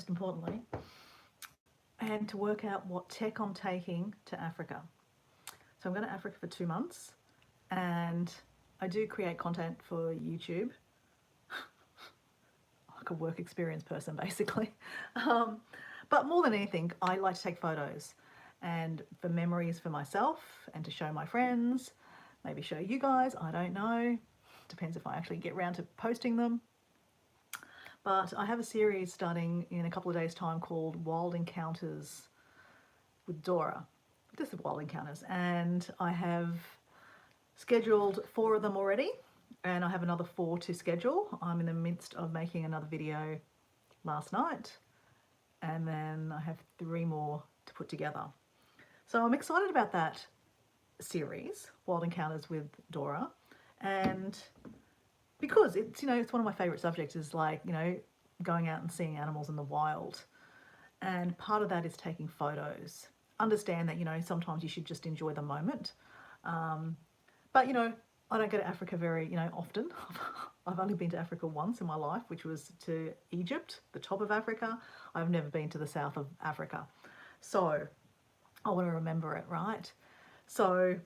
most importantly, and to work out what tech I'm taking to Africa. So I'm going to Africa for 2 months, and I do create content for YouTube, like a work experience person basically. But more than anything, I like to take photos, and for memories for myself and to show my friends, maybe show you guys, I don't know. Depends if I actually get around to posting them. But I have a series starting in a couple of days' time called Wild Encounters with Dora. Just the Wild Encounters. And I have scheduled 4 of them already, and I have another 4 to schedule. I'm in the midst of making another video last night, and then I have 3 more to put together. So I'm excited about that series, Wild Encounters with Dora, and because it's, you know, it's one of my favorite subjects, is like, you know, going out and seeing animals in the wild. And part of that is taking photos. Understand that, you know, sometimes you should just enjoy the moment. But, you know, I don't go to Africa very, you know, often. I've only been to Africa once in my life, which was to Egypt, the top of Africa. I've never been to the south of Africa. So I want to remember it, right? So,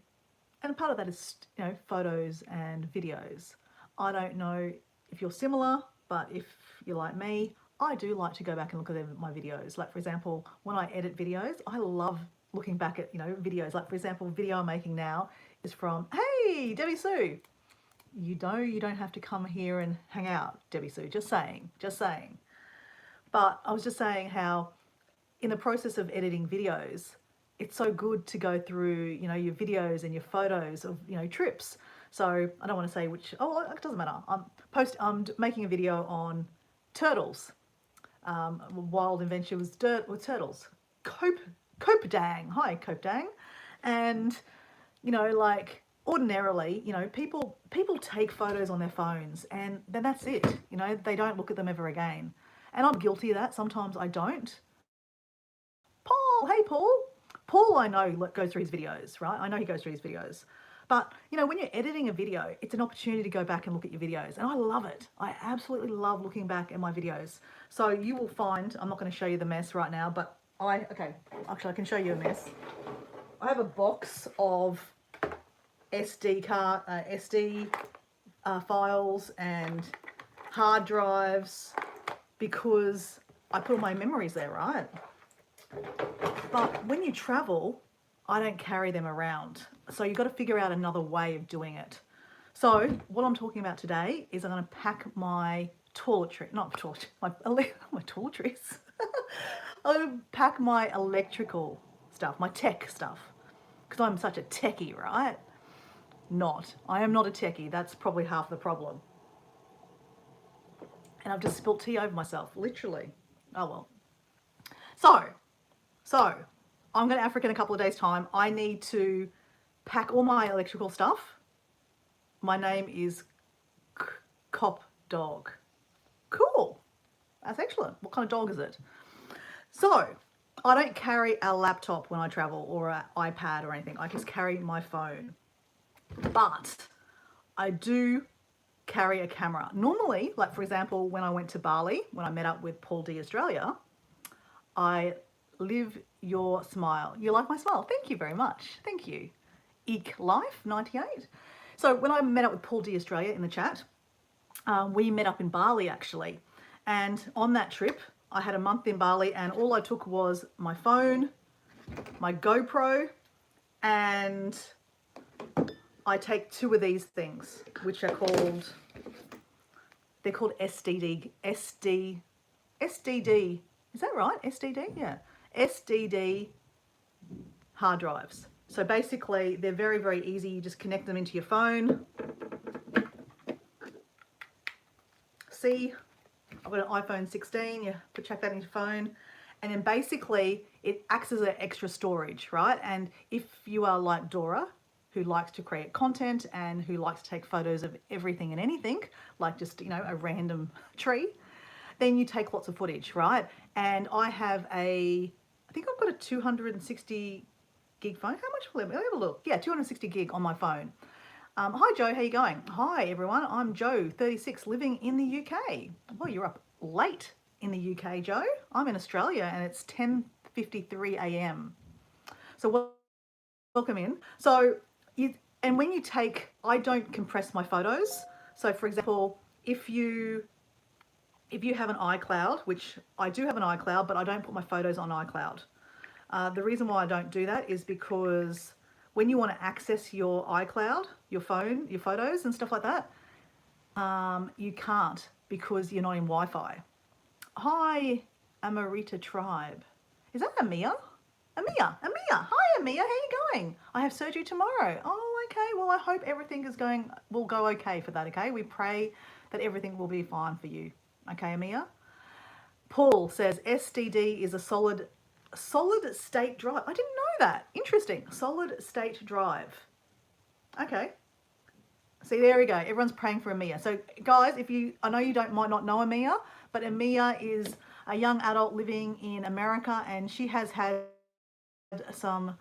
and part of that is, you know, photos and videos. I don't know if you're similar, but if you're like me, I do like to go back and look at my videos. Like, for example, when I edit videos, I love looking back at, you know, videos. Like, for example, video I'm making now is from, hey, Debbie Sue. You know, you don't have to come here and hang out, Debbie Sue. Just saying, just saying. But I was just saying how in the process of editing videos, it's so good to go through, you know, your videos and your photos of, you know, trips. So I don't want to say which, oh, it doesn't matter. I'm making a video on turtles. Wild adventure with turtles. Copedang. Hi, Copedang. And, you know, like ordinarily, you know, people take photos on their phones and then that's it. You know, they don't look at them ever again. And I'm guilty of that. Sometimes I don't. Paul, hey Paul. Paul, I know, goes through his videos, right? I know he goes through his videos. But, you know, when you're editing a video, it's an opportunity to go back and look at your videos. And I love it. I absolutely love looking back at my videos. So you will find, I'm not going to show you the mess right now, but okay, actually I can show you a mess. I have a box of SD files and hard drives because I put all my memories there, right? But when you travel, I don't carry them around. So you've got to figure out another way of doing it. So what I'm talking about today is I'm going to pack my toiletries. I'm going to pack my electrical stuff, my tech stuff, because I'm such a techie, right? I am not a techie. That's probably half the problem. And I've just spilt tea over myself, literally. Oh well. So I'm going to Africa in a couple of days' time. I need to pack all my electrical stuff. My name is Cop Dog. Cool. That's excellent. What kind of dog is it? So I don't carry a laptop when I travel or an iPad or anything. I just carry my phone. But I do carry a camera. Normally, like for example, when I went to Bali, when I met up with Paul D Australia, I live your smile. You like my smile? Thank you very much. Thank you. Eek Life 98. So when I met up with Paul D Australia in the chat, we met up in Bali actually. And on that trip, I had a month in Bali and all I took was my phone, my GoPro, and I take 2 of these things, which are called, they're called SDD, is that right? SDD? Yeah. SDD hard drives. So basically they're very, very easy. You just connect them into your phone. See, I've got an iPhone 16, you chuck that into your phone. And then basically it acts as an extra storage, right? And if you are like Dora, who likes to create content and who likes to take photos of everything and anything, like just, you know, a random tree, then you take lots of footage, right? And I have I think I've got a 260 gig phone. How much will it be? Let me have a look. Yeah, 260 gig on my phone. Hi Joe, how you going? Hi everyone, I'm Joe, 36, living in the UK. Well, you're up late in the UK, Joe. I'm in Australia and it's 10:53 a.m. So welcome in. So and when you take, I don't compress my photos. So for example, if you have an iCloud, which I do have an iCloud, but I don't put my photos on iCloud. The reason why I don't do that is because when you want to access your iCloud, your phone, your photos and stuff like that, you can't because you're not in Wi-Fi. Hi, Amarita Tribe. Is that Amia? Amia. Hi, Amia. How you going? I have surgery tomorrow. Oh, okay. Well, I hope everything will go okay for that. Okay. We pray that everything will be fine for you. Okay, Amia. Paul says SDD is a solid state drive. I didn't know that. Interesting. Solid state drive. Okay. See, there we go. Everyone's praying for Amia. So, guys, I know you might not know Amia, but Amia is a young adult living in America, and she has had some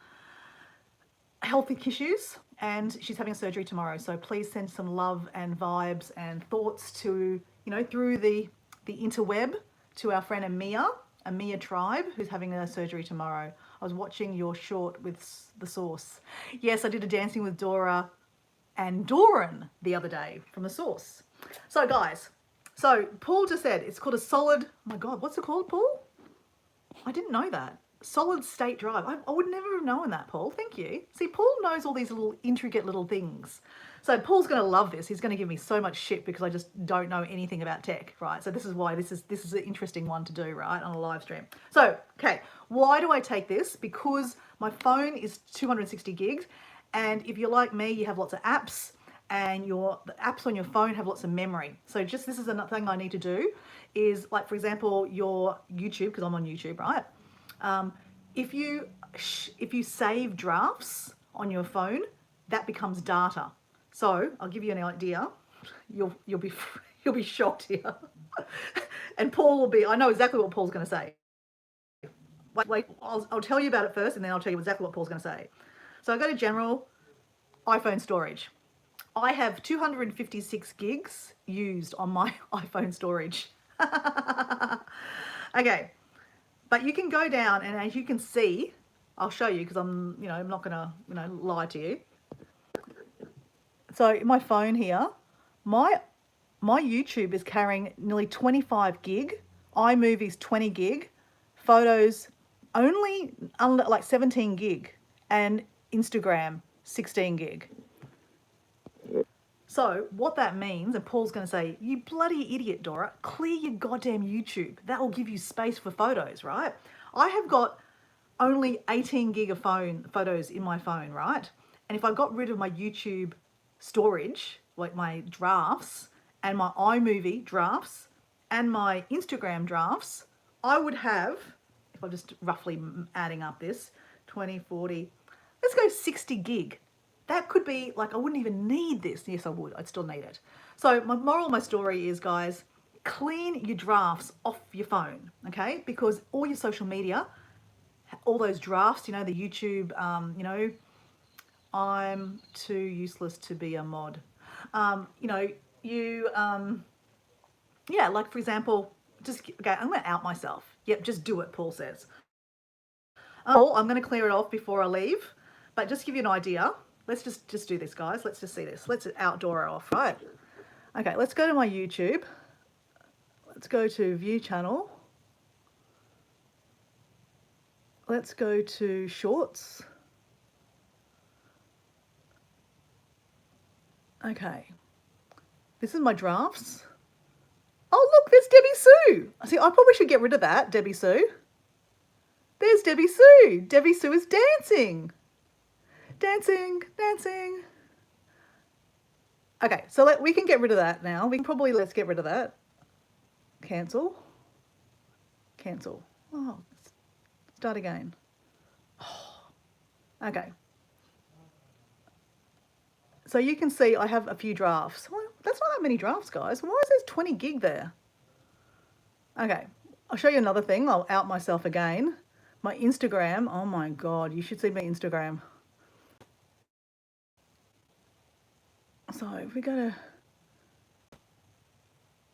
health issues, and she's having surgery tomorrow. So please send some love and vibes and thoughts to through the interweb to our friend Amia Tribe, who's having a surgery tomorrow. I was watching your short with the Source. Yes, I did a Dancing with Dora and Doran the other day from the Source. So guys, Paul just said it's called a solid, oh my God, what's it called, Paul? I didn't know that. Solid state drive. I would never have known that, Paul. Thank you. See, Paul knows all these little intricate little things. So Paul's going to love this. He's going to give me so much shit because I just don't know anything about tech, right? So this is why this is an interesting one to do, right, on a live stream. So, okay, why do I take this? Because my phone is 260 gigs, and if you're like me, you have lots of apps, and the apps on your phone have lots of memory. So this is another thing I need to do is, like, for example, your YouTube, because I'm on YouTube, right? If you save drafts on your phone, that becomes data. So I'll give you an idea. You'll be shocked here. And Paul will be. I know exactly what Paul's going to say. Wait. I'll tell you about it first, and then I'll tell you exactly what Paul's going to say. So I go to General, iPhone storage. I have 256 gigs used on my iPhone storage. Okay. But you can go down, and as you can see, I'll show you because I'm not gonna, lie to you. So my phone here, my YouTube is carrying nearly 25 gig, iMovie's 20 gig, photos only like 17 gig, and Instagram 16 gig. So what that means, and Paul's going to say, you bloody idiot, Dora, clear your goddamn YouTube. That will give you space for photos, right? I have got only 18 gig of photos in my phone, right? And if I got rid of my YouTube storage, like my drafts and my iMovie drafts and my Instagram drafts, I would have, if I'm just roughly adding up this, 20, 40, let's go 60 gig. That could be, like, I wouldn't even need this. Yes, I would. I'd still need it. So my moral of my story is, guys, clean your drafts off your phone, okay? Because all your social media, all those drafts, the YouTube, I'm too useless to be a mod. Yeah, like, for example, okay, I'm going to out myself. Yep, just do it, Paul says. Paul, I'm going to clear it off before I leave, but just to give you an idea, let's just do this, guys. Let's just see this. Let's outdoor it off, right? Okay, let's go to my YouTube. Let's go to view channel. Let's go to shorts. Okay. This is my drafts. Oh, look, there's Debbie Sue. See, I probably should get rid of that, Debbie Sue. There's Debbie Sue. Debbie Sue is dancing. Dancing. Okay, so we can get rid of that now. Let's get rid of that. Cancel. Oh, start again. Okay. So you can see I have a few drafts. Well, that's not that many drafts, guys. Why is there 20 gig there? Okay, I'll show you another thing. I'll out myself again. My Instagram, oh my God, you should see my Instagram. So if we go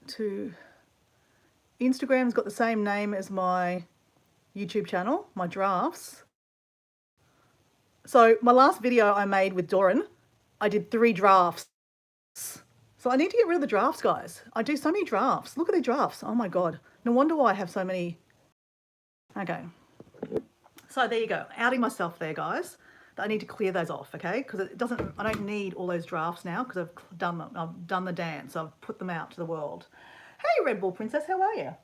to Instagram's got the same name as my YouTube channel, my drafts. So my last video I made with Doran, I did 3 drafts. So I need to get rid of the drafts, guys. I do so many drafts. Look at the drafts. Oh my God. No wonder why I have so many. Okay. So there you go. Outing myself there, guys. I need to clear those off, okay? Because it doesn't, I don't need all those drafts now because I've done the dance. I've put them out to the world. Hey, Red Bull Princess, how are you?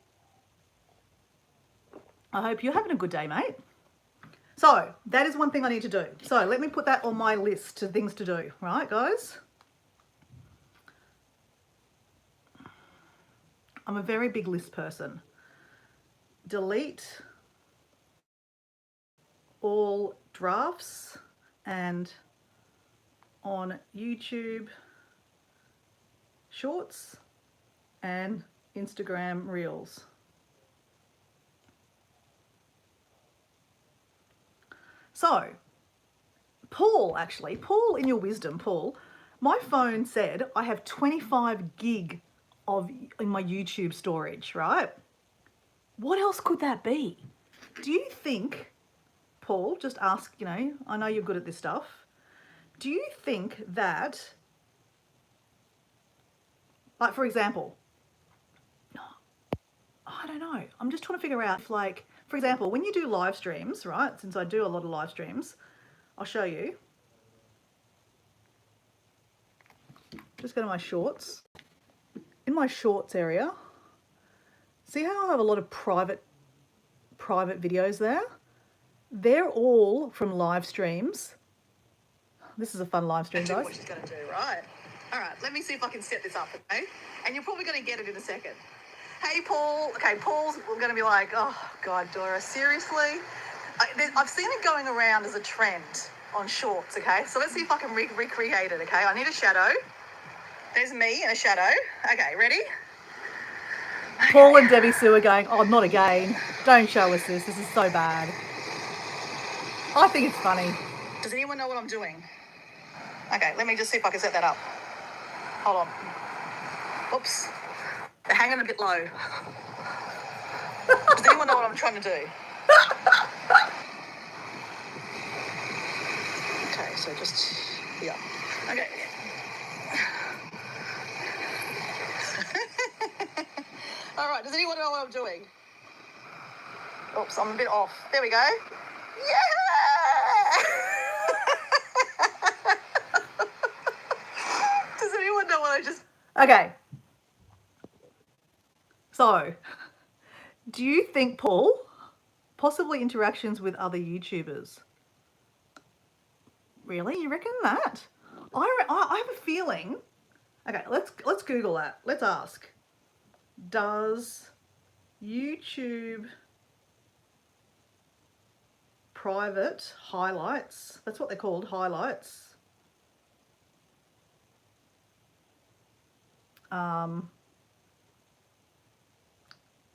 I hope you're having a good day, mate. So that is one thing I need to do. So let me put that on my list of things to do, right, guys? I'm a very big list person. Delete all drafts and on YouTube Shorts and Instagram Reels. So, Paul, in your wisdom, Paul, my phone said I have 25 gig in my YouTube storage, right? What else could that be? Do you think, Paul, just ask, you know, I know you're good at this stuff. Do you think that, like, for example, I don't know. I'm just trying to figure out if, like, for example, when you do live streams, right? Since I do a lot of live streams, I'll show you. Just go to my shorts. In my shorts area, see how I have a lot of private videos there? They're all from live streams. This is a fun live stream, guys. What she's going to do, right? All right, let me see if I can set this up, okay? And you're probably going to get it in a second. Hey, Paul. Okay, Paul's going to be like, oh, God, Dora, seriously? I've seen it going around as a trend on shorts, okay? So let's see if I can recreate it, okay? I need a shadow. There's me in a shadow. Okay, ready? Paul and Debbie Sue are going, oh, not again. Don't show us this. This is so bad. I think it's funny. Does anyone know what I'm doing? Okay, let me just see if I can set that up. Hold on. Oops. They're hanging a bit low. Does anyone know what I'm trying to do? Okay, so just, yeah. Okay. All right, does anyone know what I'm doing? Oops, I'm a bit off. There we go. Yeah! Does anyone know what I just... Okay. So, do you think, Paul, possibly interactions with other YouTubers? Really? You reckon that? I have a feeling... Okay, let's Google that. Let's ask. Does YouTube private highlights, that's what they're called, highlights,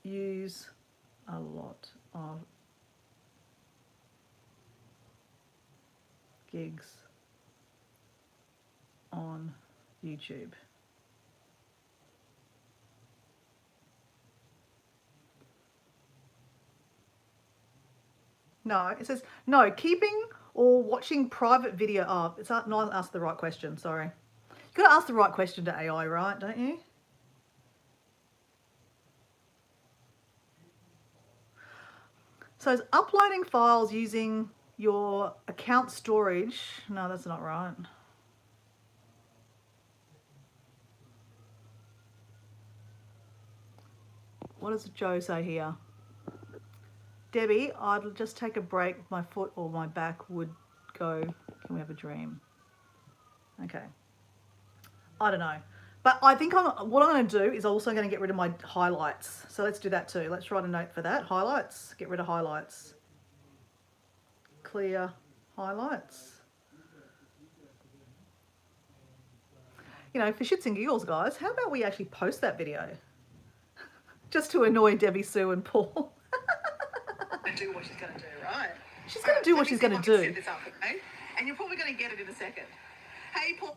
use a lot of gigs on YouTube? No, it says, no, keeping or watching private video. Oh, it's not ask the right question, sorry. You've got to ask the right question to AI, right, don't you? So it's uploading files using your account storage. No, that's not right. What does Joe say here? Debbie, I'd just take a break. My foot or my back would go. Can we have a dream? Okay. I don't know. But I think what I'm going to do is also going to get rid of my highlights. So let's do that too. Let's write a note for that. Highlights. Get rid of highlights. Clear highlights. You know, for shits and giggles, guys, how about we actually post that video? Just to annoy Debbie Sue and Paul. Do what she's going to do, right? She's going to do what she's going to do. Set this up, okay? And you're probably going to get it in a second. Hey, Paul.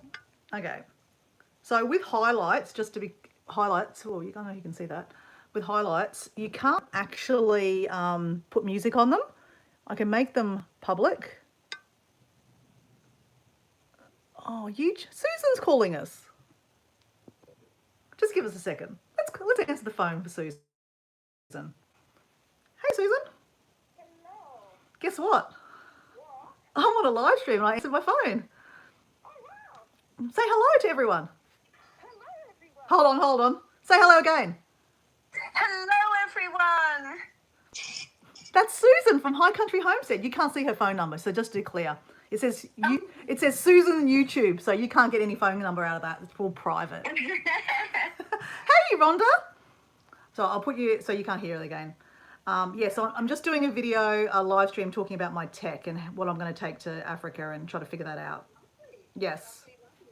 Okay. So with highlights, just to be highlights, oh, you don't know if you can see that. with highlights, you can't actually put music on them. I can make them public. Oh, Susan's calling us. Just give us a second. Let's answer the phone for Susan. Hey, Susan. Hello. Guess what? What? I'm on a live stream and I answered my phone. Oh, wow. Say hello to everyone. Hello, everyone. Hold on. Say hello again. Hello, everyone. That's Susan from High Country Homestead. You can't see her phone number, so just to clear. It says Susan YouTube, so you can't get any phone number out of that. It's all private. Hey, Rhonda. So I'll put you so you can't hear it again. Yeah, so I'm just doing a live stream talking about my tech and what I'm going to take to Africa and try to figure that out. Yes.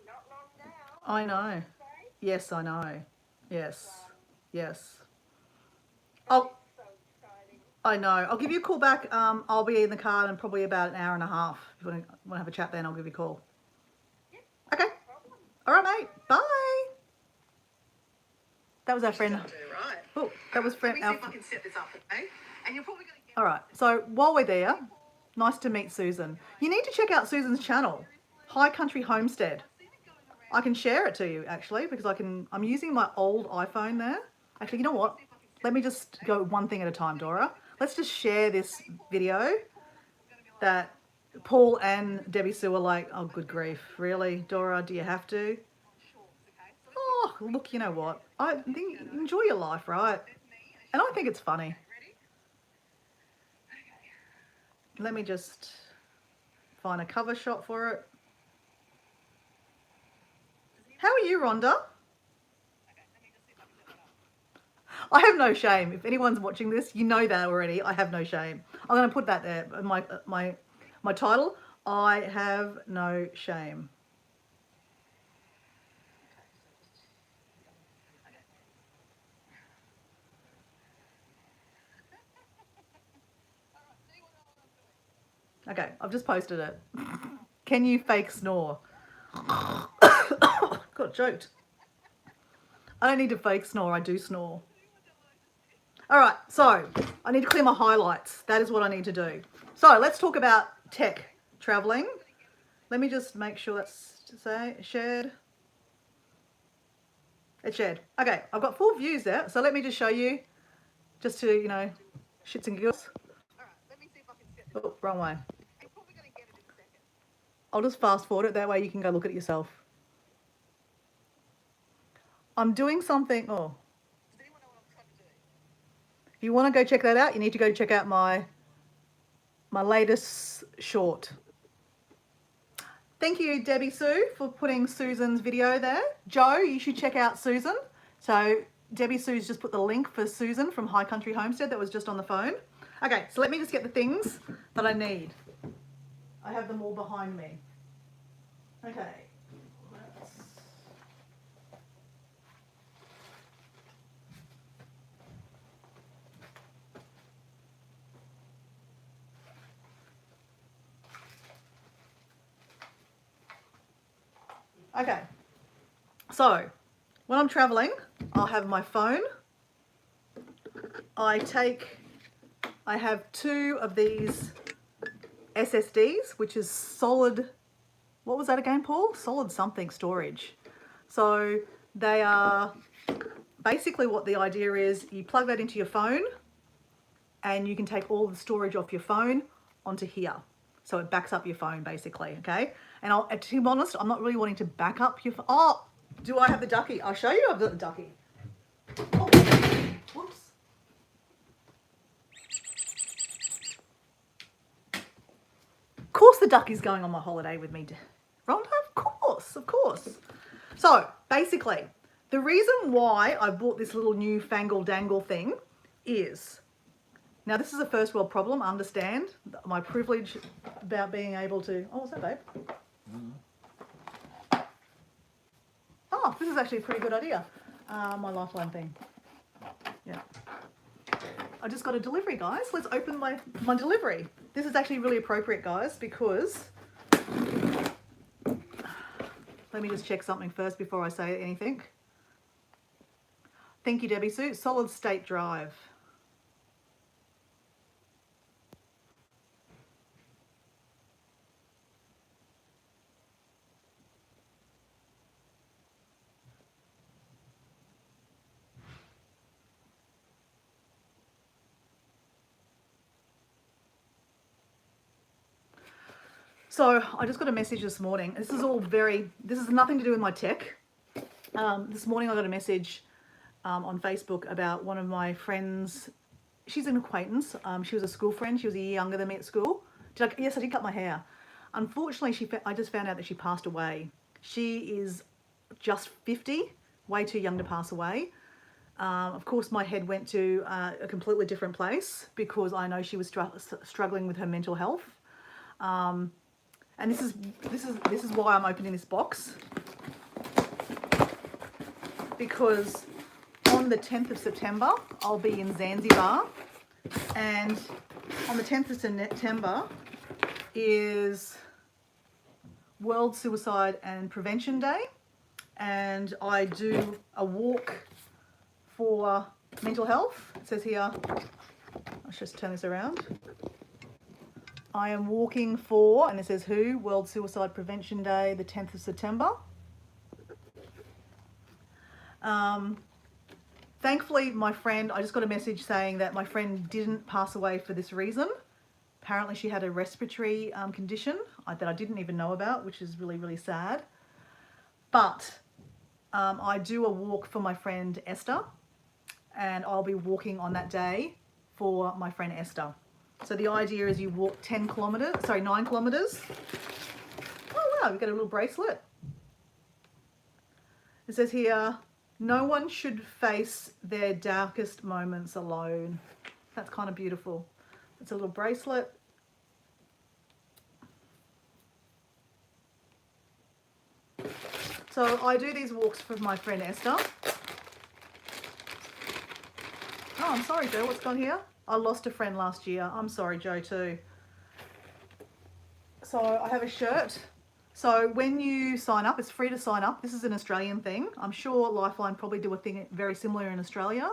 Not long now. I know. Yes, I know. Yes. Oh, So exciting. I know. I'll give you a call back. I'll be in the car in probably about an hour and a half. If you want to have a chat then, I'll give you a call. Yep. Okay. No problem. All right, mate. Bye. That was our friend. Right. Oh, that was friend. Let me see if I can set this up, okay? And you're probably going to get... All right. So while we're there, nice to meet Susan. You need to check out Susan's channel, High Country Homestead. I can share it to you actually because I'm using my old iPhone there. Actually, you know what? Let me just go one thing at a time, Dora. Let's just share this video that Paul and Debbie Sue are like, oh, good grief. Really, Dora, do you have to? Oh, look, you know what? I think enjoy your life, right? And I think it's funny. Let me just find a cover shot for it. How are you, Rhonda? I have no shame. If anyone's watching this, you know that already. I have no shame. I'm going to put that there. My title, I have no shame. Okay, I've just posted it. Can you fake snore? Got choked. I don't need to fake snore, I do snore. All right, so I need to clear my highlights. That is what I need to do. So let's talk about tech traveling. Let me just make sure that's shared. It's shared. Okay, I've got 4 views there. So let me just show you, just to, shits and giggles. All right, let me see if I can set this up. Oh, wrong way. You're probably going to get it in a second. I'll just fast forward it. That way you can go look at it yourself. I'm doing something. Oh. Does anyone know what I'm trying to do? If you want to go check that out, you need to go check out my latest short. Thank you, Debbie Sue, for putting Susan's video there. Joe, you should check out Susan. So Debbie Sue's just put the link for Susan from High Country Homestead that was just on the phone. Okay, so let me just get the things that I need. I have them all behind me. Okay. Okay, so when I'm traveling, I'll have my phone. I have 2 of these SSDs, which is solid, what was that again, Paul? Solid something storage. So they are basically, what the idea is, you plug that into your phone and you can take all the storage off your phone onto here. So it backs up your phone basically, okay? And to be honest, I'm not really wanting to back up your phone. Oh, do I have the ducky? I'll show you I've got the ducky. Oh, whoops. Of course the ducky's going on my holiday with me. Rhonda, of course. So basically, the reason why I bought this little new fangle dangle thing is, now this is a first world problem, I understand my privilege about being able to, oh, what's that, babe? Oh, this is actually a pretty good idea. My Lifeline thing. Yeah. I just got a delivery, guys. Let's open my delivery. This is actually really appropriate, guys, because, let me just check something first before I say anything. Thank you, Debbie Sue. Solid State Drive. So I just got a message this morning. This is nothing to do with my tech. This morning I got a message on Facebook about one of my friends. She's an acquaintance. She was a school friend. She was a year younger than me at school. Yes, I did cut my hair. Unfortunately, I just found out that she passed away. She is just 50, way too young to pass away. Of course, my head went to a completely different place because I know she was struggling with her mental health. And this is why I'm opening this box, because on the 10th of September I'll be in Zanzibar, and on the 10th of September is World Suicide and Prevention Day, and I do a walk for mental health. It says here, let's just turn this around. I am walking for, and it says who, World Suicide Prevention Day, the 10th of September. Thankfully, my friend, I just got a message saying that my friend didn't pass away for this reason. Apparently she had a respiratory condition that I didn't even know about, which is really, really sad. But I do a walk for my friend Esther, and I'll be walking on that day for my friend Esther. So the idea is you walk 9 kilometers. Oh wow, we got a little bracelet. It says here, no one should face their darkest moments alone. That's kind of beautiful. It's a little bracelet. So I do these walks for my friend Esther. Oh, I'm sorry, Joe, what's gone here? I lost a friend last year. I'm sorry, Joe, too. So I have a shirt. So when you sign up, it's free to sign up. This is an Australian thing. I'm sure Lifeline probably do a thing very similar in Australia.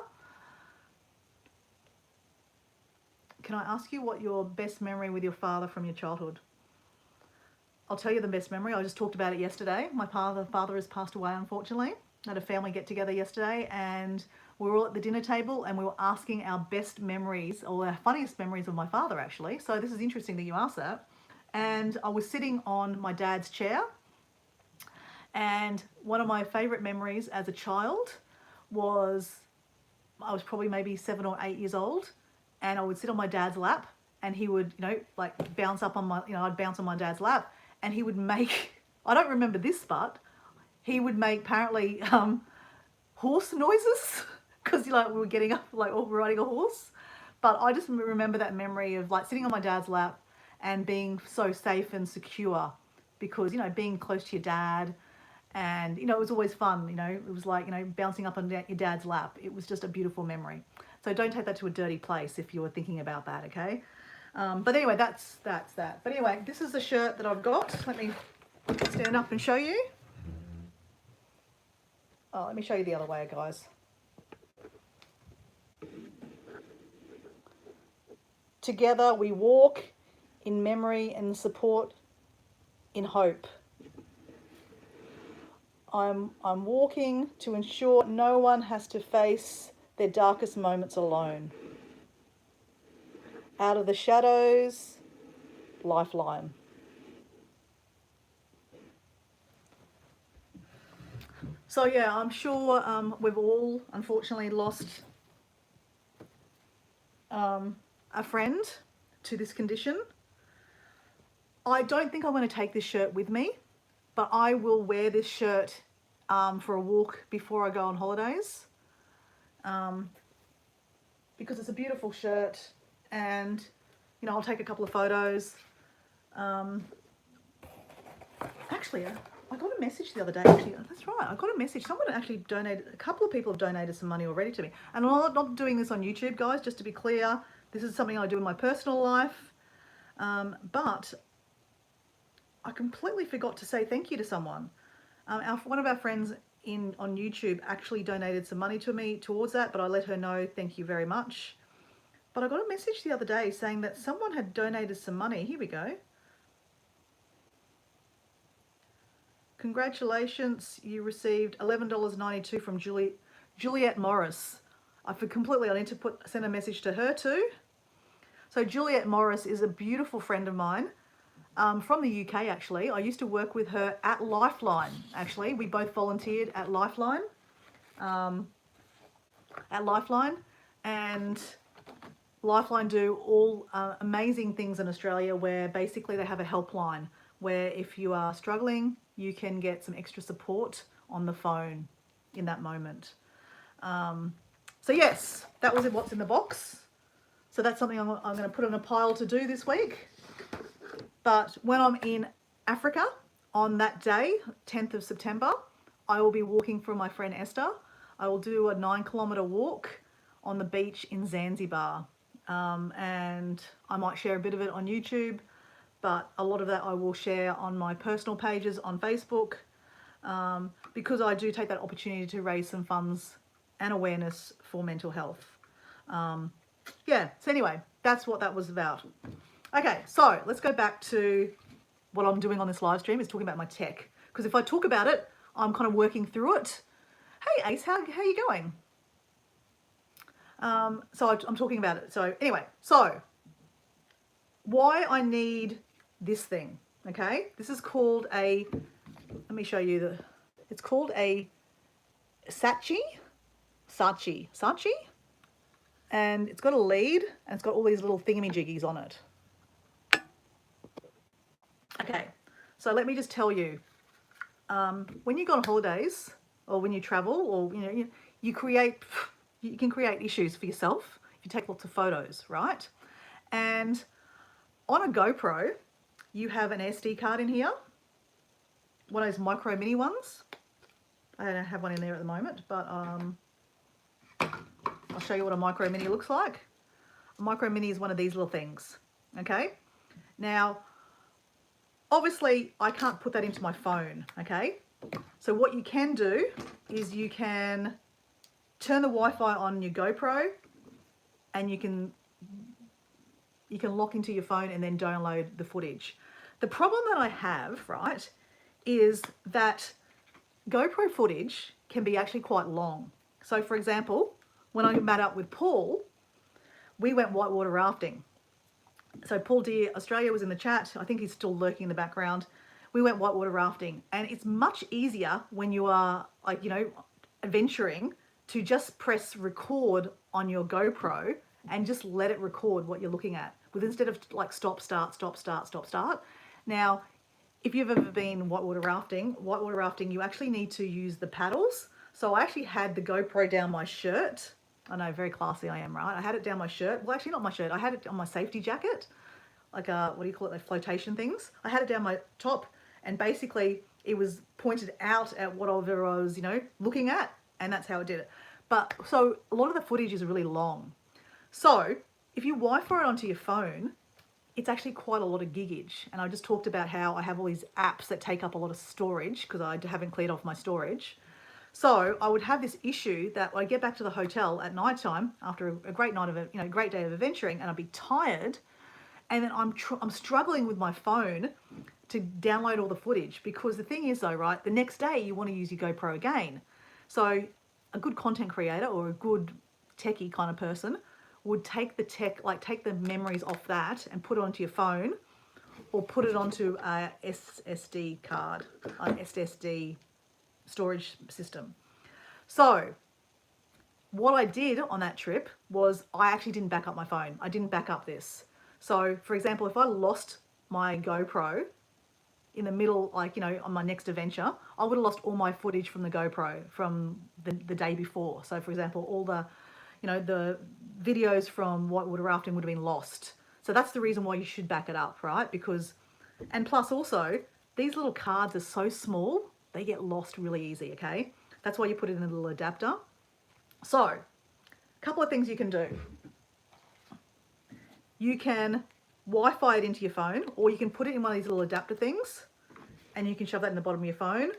Can I ask you what your best memory with your father from your childhood? I'll tell you the best memory. I just talked about it yesterday. My father has passed away, unfortunately. I had a family get together yesterday, and we were all at the dinner table and we were asking our best memories, or our funniest memories of my father, actually. So this is interesting that you asked that. And I was sitting on my dad's chair, and one of my favorite memories as a child was, I was probably maybe 7 or 8 years old, and I would sit on my dad's lap, and he would, like bounce up on my, I'd bounce on my dad's lap, and he would make, I don't remember this, but he would make apparently horse noises because we were getting up, like riding a horse. But I just remember that memory of like sitting on my dad's lap and being so safe and secure, because being close to your dad, and it was always fun. It was like bouncing up on your dad's lap. It was just a beautiful memory. So don't take that to a dirty place if you were thinking about that, okay? But anyway, that's that. But anyway, this is the shirt that I've got. Let me stand up and show you. Oh, let me show you the other way, guys. Together we walk in memory and support in hope. I'm walking to ensure no one has to face their darkest moments alone. Out of the shadows, Lifeline. So yeah, I'm sure we've all unfortunately lost a friend to this condition. I don't think I'm going to take this shirt with me, but I will wear this shirt for a walk before I go on holidays, because it's a beautiful shirt, and I'll take a couple of photos. Actually, I got a message the other day. Actually, that's right. I got a message. Someone actually donated. A couple of people have donated some money already to me, and I'm not doing this on YouTube, guys. Just to be clear, this is something I do in my personal life. But I completely forgot to say thank you to someone. One of our friends on YouTube actually donated some money to me towards that, but I let her know, thank you very much. But I got a message the other day saying that someone had donated some money. Here we go. Congratulations, you received $11.92 from Juliet Morris. I need to send a message to her too. So Juliet Morris is a beautiful friend of mine from the UK actually. I used to work with her at Lifeline actually. We both volunteered at Lifeline. And Lifeline do all amazing things in Australia where basically they have a helpline where if you are struggling, you can get some extra support on the phone in that moment. So yes, that was what's in the box. So that's something I'm going to put on a pile to do this week. But when I'm in Africa on that day, 10th of September, I will be walking for my friend Esther. I will do a 9-kilometre walk on the beach in Zanzibar. And I might share a bit of it on YouTube, but a lot of that I will share on my personal pages on Facebook, because I do take that opportunity to raise some funds and awareness for mental health. Yeah, so anyway, that's what that was about. Okay, so let's go back to what I'm doing on this live stream, is talking about my tech. Because if I talk about it, I'm kind of working through it. Hey Ace, how are you going? So I'm talking about it. So anyway, so why I need this thing, okay? This is called let me show you it's called a Saatchi, and it's got a lead and it's got all these little thingamajiggies on it. Okay, so let me just tell you, when you go on holidays or when you travel, or you can create issues for yourself if you take lots of photos, right? And on a GoPro, you have an SD card in here, one of those micro mini ones. I don't have one in there at the moment, but I'll show you what a micro mini looks like. A micro mini is one of these little things, okay? Now, obviously, I can't put that into my phone, okay? So what you can do is you can turn the Wi-Fi on your GoPro, and you can lock into your phone and then download the footage. The problem that I have, right, is that GoPro footage can be actually quite long. So for example, when I met up with Paul, we went whitewater rafting. So Paul Deere Australia was in the chat. I think he's still lurking in the background. We went whitewater rafting, and it's much easier when you are adventuring to just press record on your GoPro and just let it record what you're looking at, instead of like stop, start, stop, start, stop, start. Now, if you've ever been whitewater rafting, you actually need to use the paddles. So I actually had the GoPro down my shirt. I know, very classy I am, right? I had it down my shirt. Well, actually not my shirt. I had it on my safety jacket, like what do you call it, the flotation things. I had it down my top, and basically it was pointed out at whatever I was, looking at, and that's how it did it. But so a lot of the footage is really long. So if you Wi-Fi it onto your phone, it's actually quite a lot of gigage. And I just talked about how I have all these apps that take up a lot of storage because I haven't cleared off my storage. So I would have this issue that I get back to the hotel at night time after a great night of great day of adventuring, and I'd be tired, and then I'm struggling with my phone to download all the footage, because the thing is though, right, the next day you want to use your GoPro again. So a good content creator or a good techie kind of person would take the memories off that and put it onto your phone, or put it onto a SSD card, an SSD storage system. So what I did on that trip was I actually didn't back up my phone. I didn't back up this. So for example, if I lost my GoPro in the middle, on my next adventure, I would have lost all my footage from the GoPro from the day before. So for example, all the videos from whitewater rafting would have been lost. So that's the reason why you should back it up, right? And plus also, these little cards are so small, they get lost really easy, okay? That's why you put it in a little adapter. So, a couple of things you can do. You can Wi-Fi it into your phone, or you can put it in one of these little adapter things, and you can shove that in the bottom of your phone.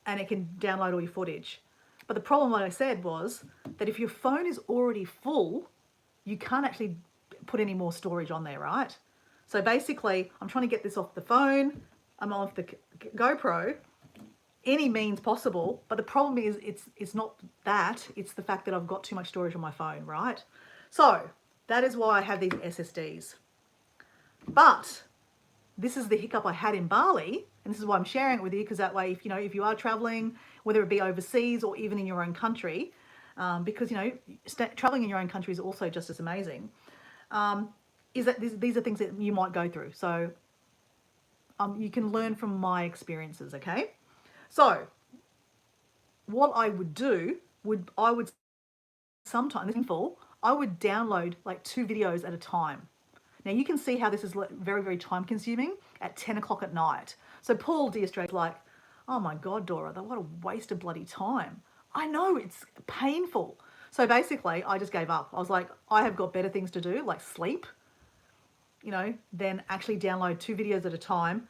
and it can download all your footage. But the problem, like I said, was that if your phone is already full, you can't actually put any more storage on there, right? So basically, I'm trying to get this off the phone, I'm off the GoPro, any means possible. But the problem is it's not that, it's the fact that I've got too much storage on my phone, right? So that is why I have these SSDs. But this is the hiccup I had in Bali, and this is why I'm sharing it with you, because that way, if if you are traveling, whether it be overseas or even in your own country, because traveling in your own country is also just as amazing. Is that these are things that you might go through, so you can learn from my experiences. Okay, so what I would do I would sometimes I would download like 2 videos at a time. Now you can see how this is very, very time consuming at 10 o'clock at night. So Paul Deerstra's like, oh my God, Dora, what a waste of bloody time. I know, it's painful. So basically I just gave up. I was like, I have got better things to do, like sleep, than actually download 2 videos at a time,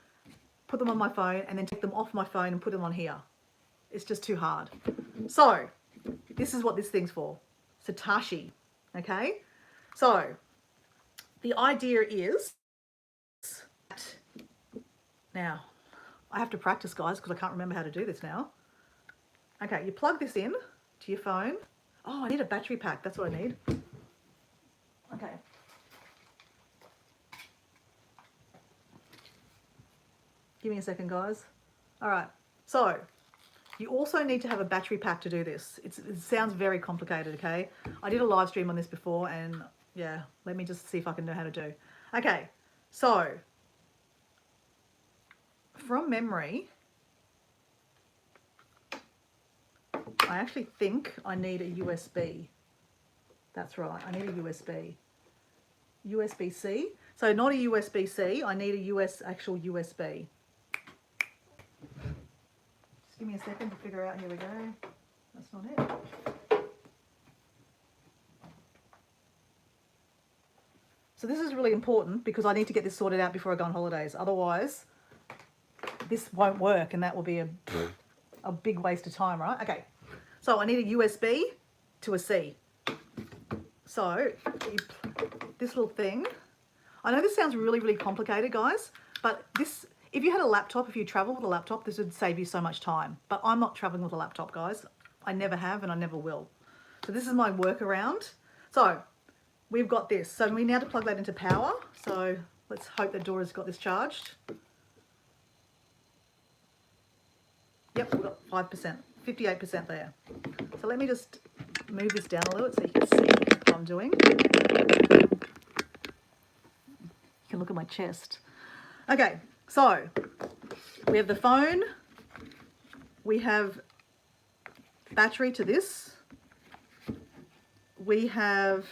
put them on my phone, and then take them off my phone and put them on here. It's just too hard. So this is what this thing's for. Satoshi, okay? So the idea is, now I have to practice, guys, because I can't remember how to do this now. Okay, you plug this in to your phone. Oh, I need a battery pack. That's what I need. Okay. Give me a second, guys. All right. So you also need to have a battery pack to do this. It sounds very complicated, okay? I did a live stream on this before, and yeah, let me just see if I can know how to do. Okay, so from memory, I actually think I need a USB. That's right, I need a USB. USB-C. So not a USB-C, I need a actual USB. Just give me a second to figure out, here we go. That's not it. So this is really important because I need to get this sorted out before I go on holidays. Otherwise, this won't work, and that will be a big waste of time, right? Okay, so I need a USB to a C. So this little thing, I know this sounds really, really complicated, guys, but this, if you had a laptop, if you travel with a laptop, this would save you so much time. But I'm not traveling with a laptop, guys. I never have, and I never will. So this is my workaround. So we've got this. So we now have to plug that into power. So let's hope that Dora's got this charged. Yep, we've got 5%, 58% there. So let me just move this down a little so you can see what I'm doing. You can look at my chest. Okay, so we have the phone. We have battery to this. We have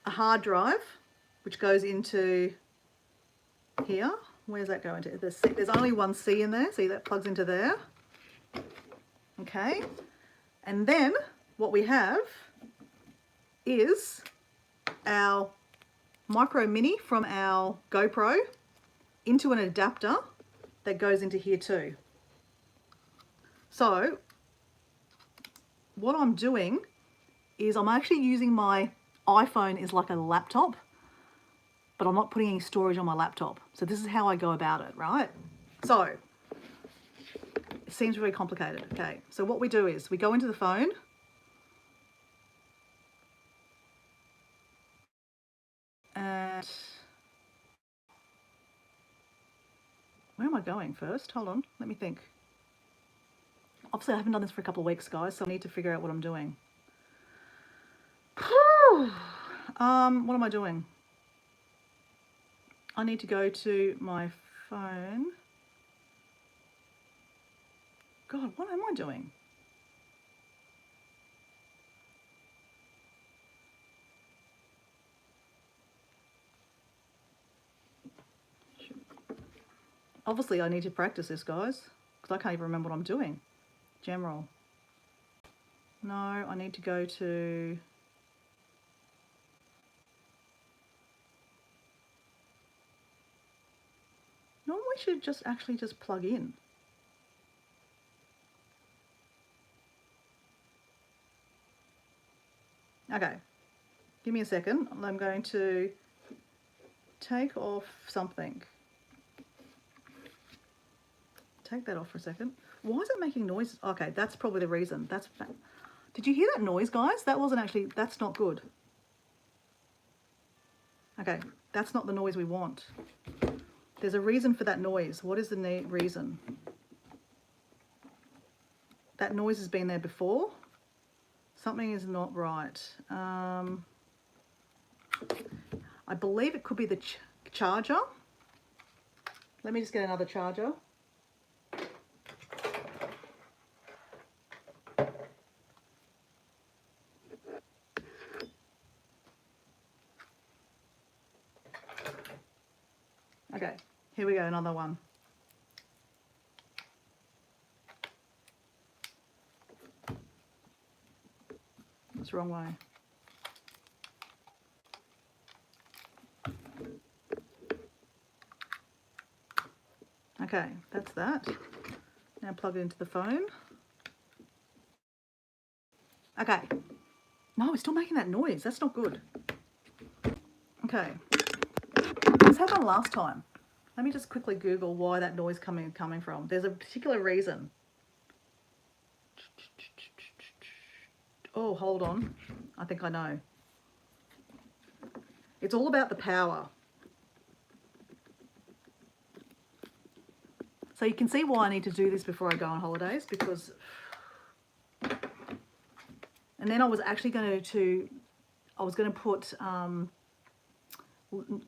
a hard drive, which goes into here. Where's that going to? There's only one C in there. See, that plugs into there. Okay. And then what we have is our micro mini from our GoPro into an adapter that goes into here too. So what I'm doing is I'm actually using my iPhone as like a laptop, but I'm not putting any storage on my laptop. So this is how I go about it, right? So it seems really complicated. Okay, so what we do is we go into the phone. And where am I going first? Hold on, let me think. Obviously I haven't done this for a couple of weeks, guys, so I need to figure out what I'm doing. What am I doing? I need to go to my phone. God, what am I doing? Obviously I need to practice this, guys, because I can't even remember what I'm doing. General. No, I need to go to... Normally we should just actually just plug in. Okay, give me a second. I'm going to take off something. Take that off for a second. Why is it making noise? Okay, that's probably the reason. Did you hear that noise, guys? That wasn't actually, that's not good. Okay, that's not the noise we want. There's a reason for that noise. What is the reason? That noise has been there before. Something is not right. I believe it could be the charger. Let me just get another charger. Okay, here we go, another one. That's the wrong way. Okay, that's that. Now plug it into the phone. Okay. No, it's still making that noise. That's not good. Okay. This happened last time. Let me just quickly Google why that noise coming from. There's a particular reason. Oh, hold on. I think I know. It's all about the power. So you can see why I need to do this before I go on holidays, because... And then I was actually going to put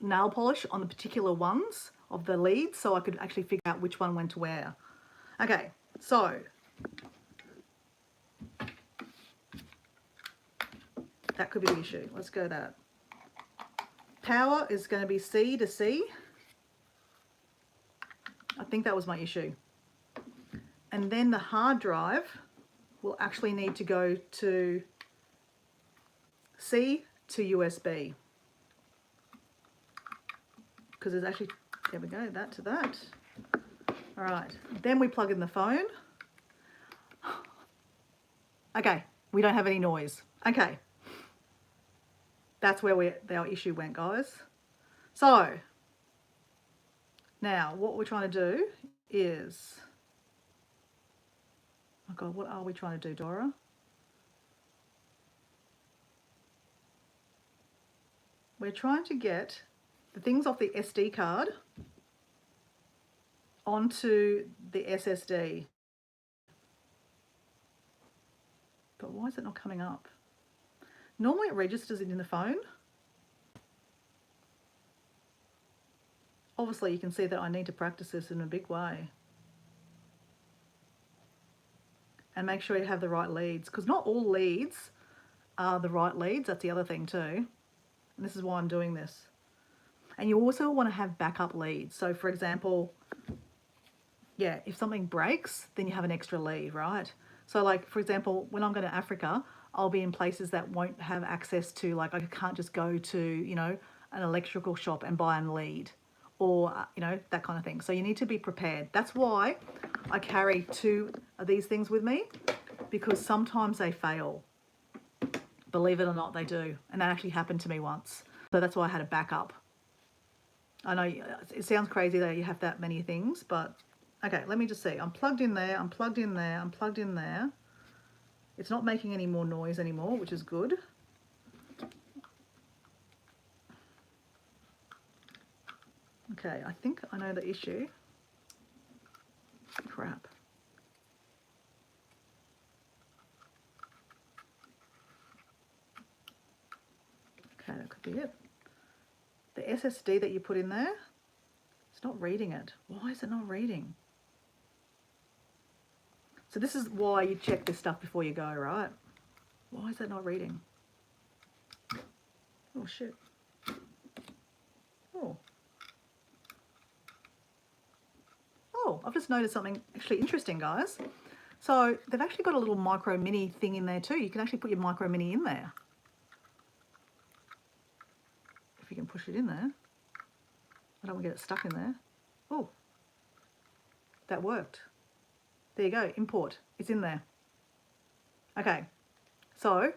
nail polish on the particular ones of the leads so I could actually figure out which one went to where. Okay, so that could be the issue. Let's go that. Power is going to be C to C. I think that was my issue. And then the hard drive will actually need to go to C to USB. Because there's actually, there we go, that to that. All right, then we plug in the phone. Okay, we don't have any noise. Okay, that's where our issue went, guys. So now what we're trying to do is, oh God, what are we trying to do, Dora? We're trying to get the things off the SD card onto the SSD. But why is it not coming up? Normally it registers it in the phone. Obviously you can see that I need to practice this in a big way. And make sure you have the right leads, because not all leads are the right leads. That's the other thing too. And this is why I'm doing this. And you also want to have backup leads. So for example, yeah, if something breaks, then you have an extra lead, right? So like, for example, when I'm going to Africa, I'll be in places that won't have access to, like, I can't just go to, you know, an electrical shop and buy a lead, or, you know, that kind of thing. So you need to be prepared. That's why I carry 2 of these things with me, because sometimes they fail. Believe it or not, they do. And that actually happened to me once. So that's why I had a backup. I know it sounds crazy that you have that many things, but okay, let me just see. I'm plugged in there, I'm plugged in there, I'm plugged in there. It's not making any more noise anymore, which is good. Okay, I think I know the issue. Crap. Okay, that could be it. The SSD that you put in there, it's not reading it. Why is it not reading? So this is why you check this stuff before you go, right? Why is that not reading? Oh, shit. Oh. Oh, I've just noticed something actually interesting, guys. So they've actually got a little micro mini thing in there too. You can actually put your micro mini in there. If you can push it in there. I don't want to get it stuck in there. Oh, that worked. There you go, import. It's in there. Okay, so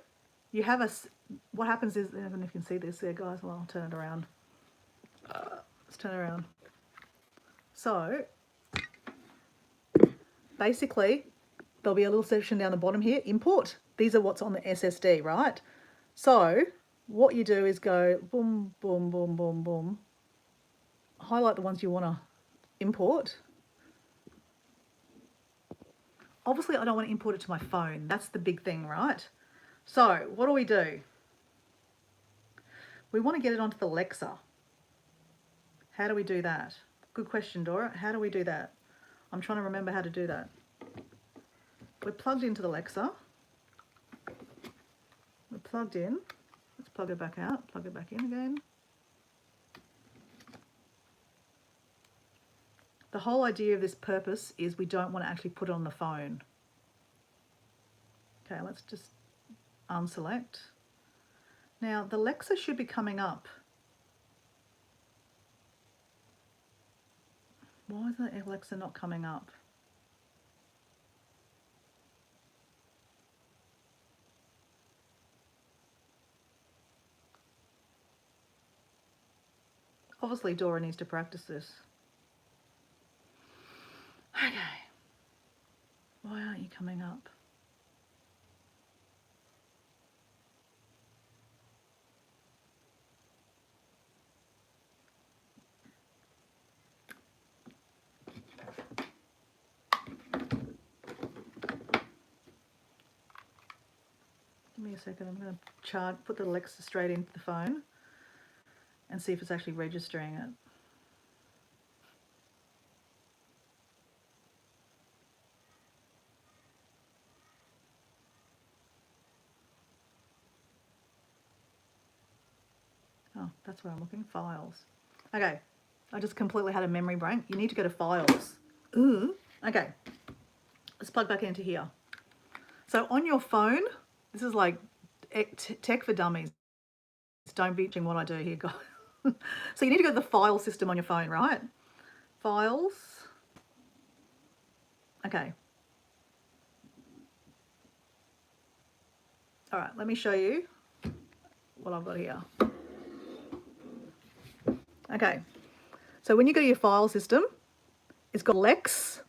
you have what happens is, I don't know if you can see this there, guys. Well, I'll turn it around. Let's turn it around. So basically, there'll be a little section down the bottom here, import. These are what's on the SSD, right? So what you do is go boom, boom, boom, boom, boom. Highlight the ones you want to import. Obviously, I don't want to import it to my phone. That's the big thing, right? So what do? We want to get it onto the Alexa. How do we do that? Good question, Dora. How do we do that? I'm trying to remember how to do that. We're plugged into the Alexa. We're plugged in. Let's plug it back out, plug it back in again. The whole idea of this purpose is we don't want to actually put it on the phone. Okay, let's just unselect. Now the Alexa should be coming up. Why is the Alexa not coming up? Obviously Dora needs to practice this. Okay. Why aren't you coming up? Give me a second. I'm going to put the Alexa straight into the phone and see if it's actually registering it. Oh, that's where I'm looking. Files. Okay. I just completely had a memory break. You need to go to Files. Ooh. Okay. Let's plug back into here. So on your phone, this is like tech for dummies. Don't be watching what I do here, guys. So you need to go to the file system on your phone, right? Files. Okay. All right, let me show you what I've got here. Okay. So when you go to your file system, it's got Lex.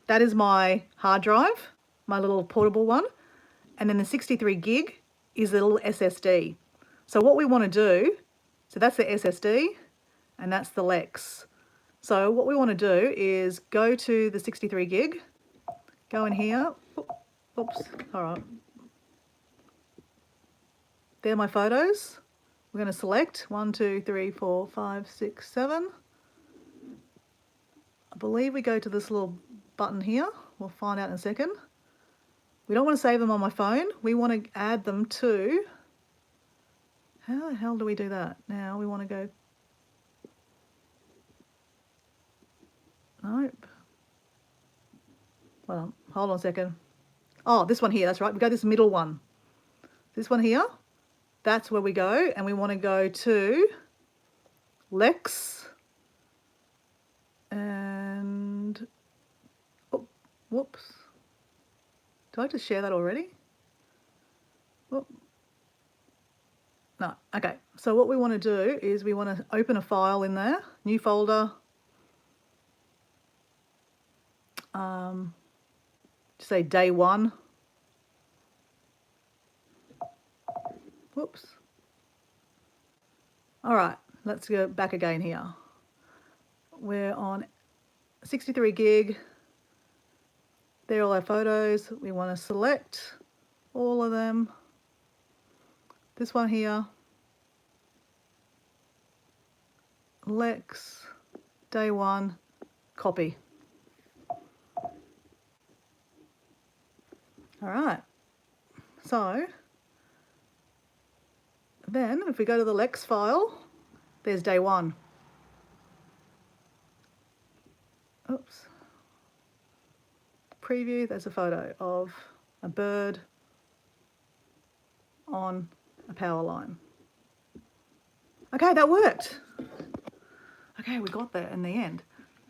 That is my hard drive, my little portable one. And then the 63 gig is the little SSD. So what we want to do, so that's the SSD and that's the Lex. So what we want to do is go to the 63 gig, go in here, oops, all right. They're my photos. We're going to select 1, 2, 3, 4, 5, 6, 7. I believe we go to this little button here. We'll find out in a second. We don't want to save them on my phone. We want to add them to, how the hell do we do that? Now we want to go, nope. Well, hold on a second. Oh, this one here, that's right. We go this middle one. This one here, that's where we go. And we want to go to Lex. And, oh, whoops. Did I just share that already? Whoop. No, okay. So what we want to do is we want to open a file in there, new folder. Say day 1. Whoops. All right, let's go back again here. We're on 63 gig. They're all our photos. We want to select all of them. This one here. Lex, day 1, copy. All right. So then if we go to the Lex file, there's day 1. Oops. Preview, there's a photo of a bird on a power line. Okay, that worked. Okay, we got there in the end.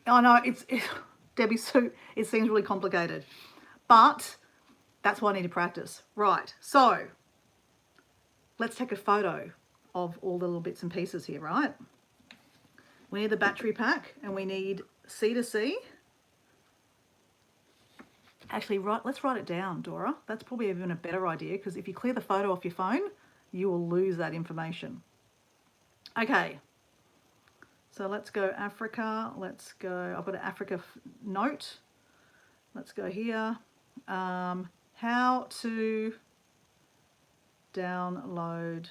I know, Debbie Sue, it seems really complicated, but that's what I need to practice. Right, so let's take a photo of all the little bits and pieces here, right? We need the battery pack and we need C to C. Actually, let's write it down, Dora. That's probably even a better idea, because if you clear the photo off your phone, you will lose that information. Okay, so let's go Africa. Let's go, I've got an Africa note. Let's go here. How to download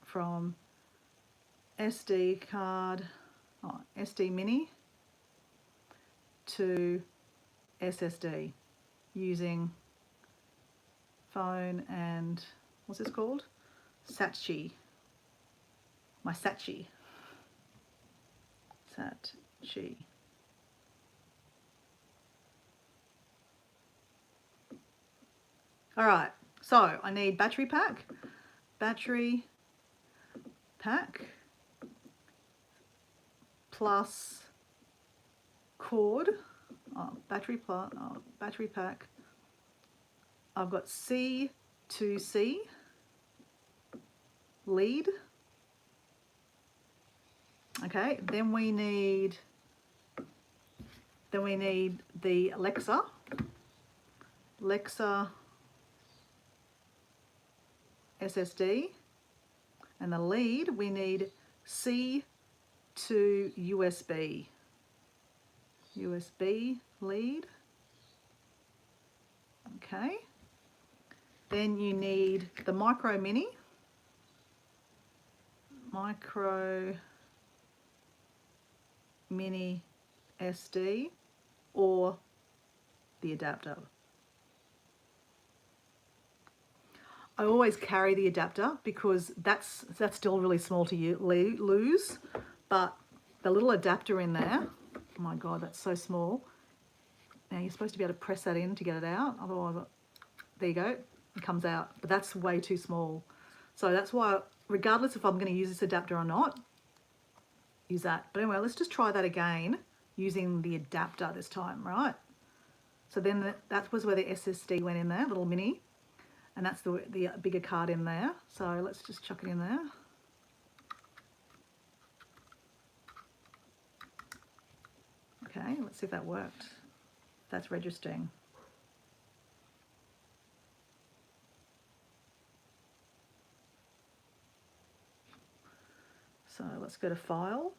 from SD card, SD mini to SSD using phone and what's this called? Satchi. My Satchi. Satchi. All right, so I need battery pack plus cord, battery pack. I've got C to C lead. Okay, then we need the Alexa SSD, and the lead we need C to USB lead. Okay, then you need the micro mini SD or the adapter. I always carry the adapter because that's still really small to lose, but the little adapter in there, oh my God, that's so small. Now you're supposed to be able to press that in to get it out, otherwise, there you go, it comes out, but that's way too small. So that's why, regardless if I'm going to use this adapter or not, use that. But anyway, let's just try that again using the adapter this time, right? So then that was where the SSD went in there, little mini. And that's the bigger card in there. So let's just chuck it in there. Okay, let's see if that worked. That's registering. So let's go to File.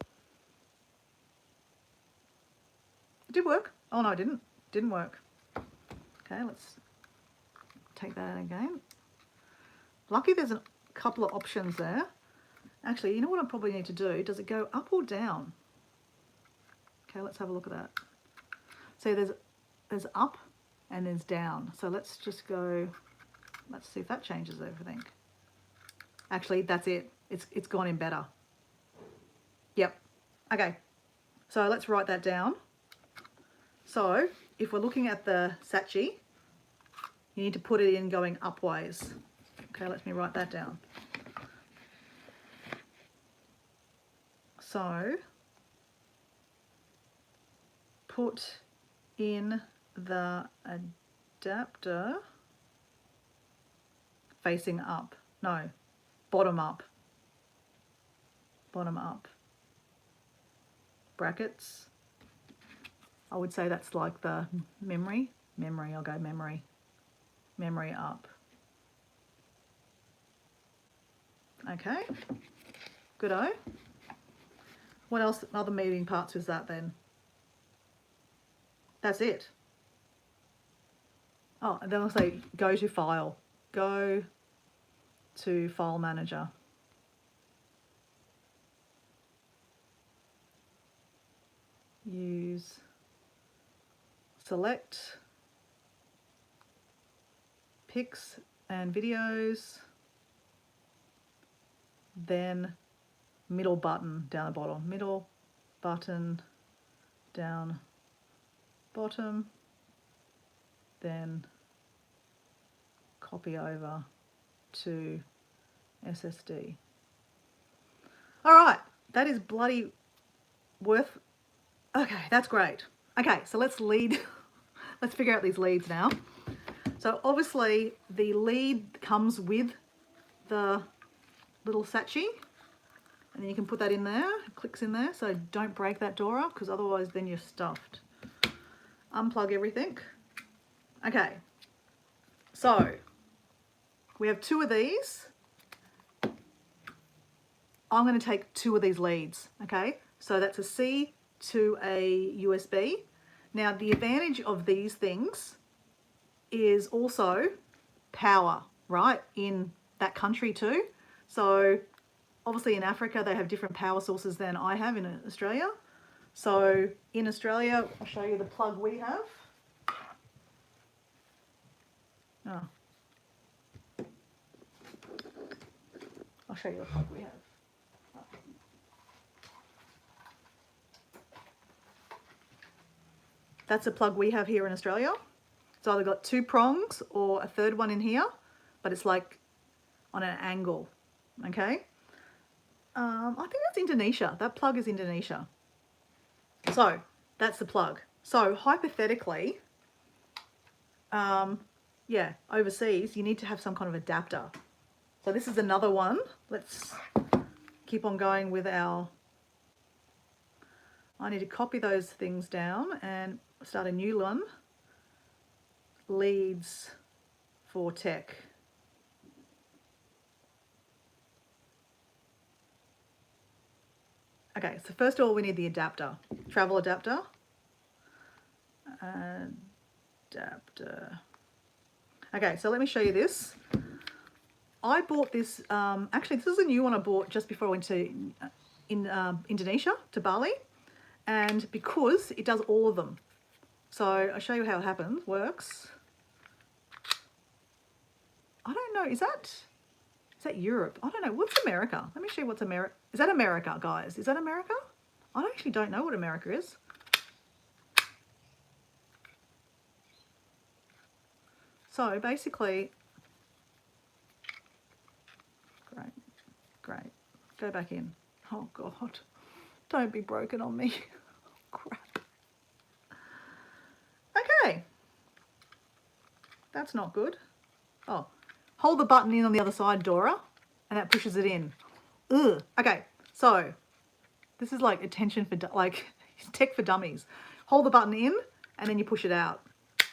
It did work. Oh no, it didn't. It didn't work. Okay, let's take that out again. Lucky there's a couple of options there. Actually, you know what I probably need to do? Does it go up or down? Okay, let's have a look at that. So there's up and there's down. So let's just go, let's see if that changes everything. Actually, that's it. It's gone in better. Yep. Okay. So let's write that down. So if we're looking at the Satchi, you need to put it in going upways. Okay, let me write that down. So put in the adapter facing up. No, bottom up. Bottom up. Brackets. I would say that's like the memory. Memory, I'll go memory. Memory up. Okay, good-o. What else, other moving parts is that then? That's it. Oh, and then I'll say go to File. Go to File Manager. Use, select pics and videos, then middle button down the bottom, middle button down bottom, then copy over to SSD. All right, that is bloody worth. Okay, that's great. Okay, so let's lead. Let's figure out these leads now. So So obviously the lead comes with the little satchie, and then you can put that in there, it clicks in there, so don't break that door up because otherwise then you're stuffed. Unplug everything. Okay, so we have 2 of these. I'm going to take 2 of these leads, okay? So that's a C to a USB. Now the advantage of these things is also power, right, in that country too. So obviously in Africa they have different power sources than I have in Australia. So in Australia, I'll show you the plug we have. Oh. I'll show you the plug we have. That's the plug we have here in Australia. It's either got 2 prongs or a third one in here, but it's like on an angle, okay? I think that's Indonesia. That plug is Indonesia. So that's the plug. So hypothetically, yeah, overseas, you need to have some kind of adapter. So this is another one. Let's keep on going with our, I need to copy those things down and start a new one. Leads for tech. Okay, so first of all we need the adapter, travel adapter. Adapter. Okay, so let me show you this. I bought this, actually this is a new one I bought just before I went to Indonesia, to Bali, and because it does all of them. So I'll show you how it works. I don't know, is that Europe? I don't know, what's America? Let me show you what's America. Is that America, guys? Is that America? I actually don't know what America is. So basically, great, go back in. Oh God, don't be broken on me. Crap. Okay, that's not good. Oh, hold the button in on the other side, Dora, and that pushes it in. Ugh. Okay, so this is like attention for, like tech for dummies. Hold the button in and then you push it out.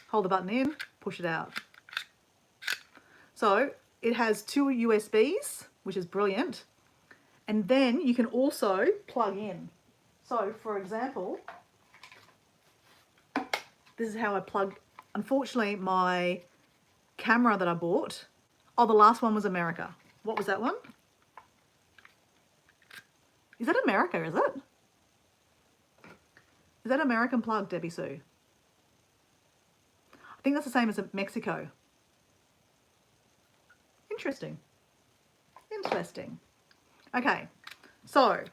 Hold the button in, push it out. So it has 2 USBs, which is brilliant. And then you can also plug in. So for example, this is how I plug, unfortunately my camera that I bought, oh, the last one was America. What was that one? Is that America, is it? Is that American plug, Debbie Sue? I think that's the same as Mexico. Interesting. Interesting. Okay, so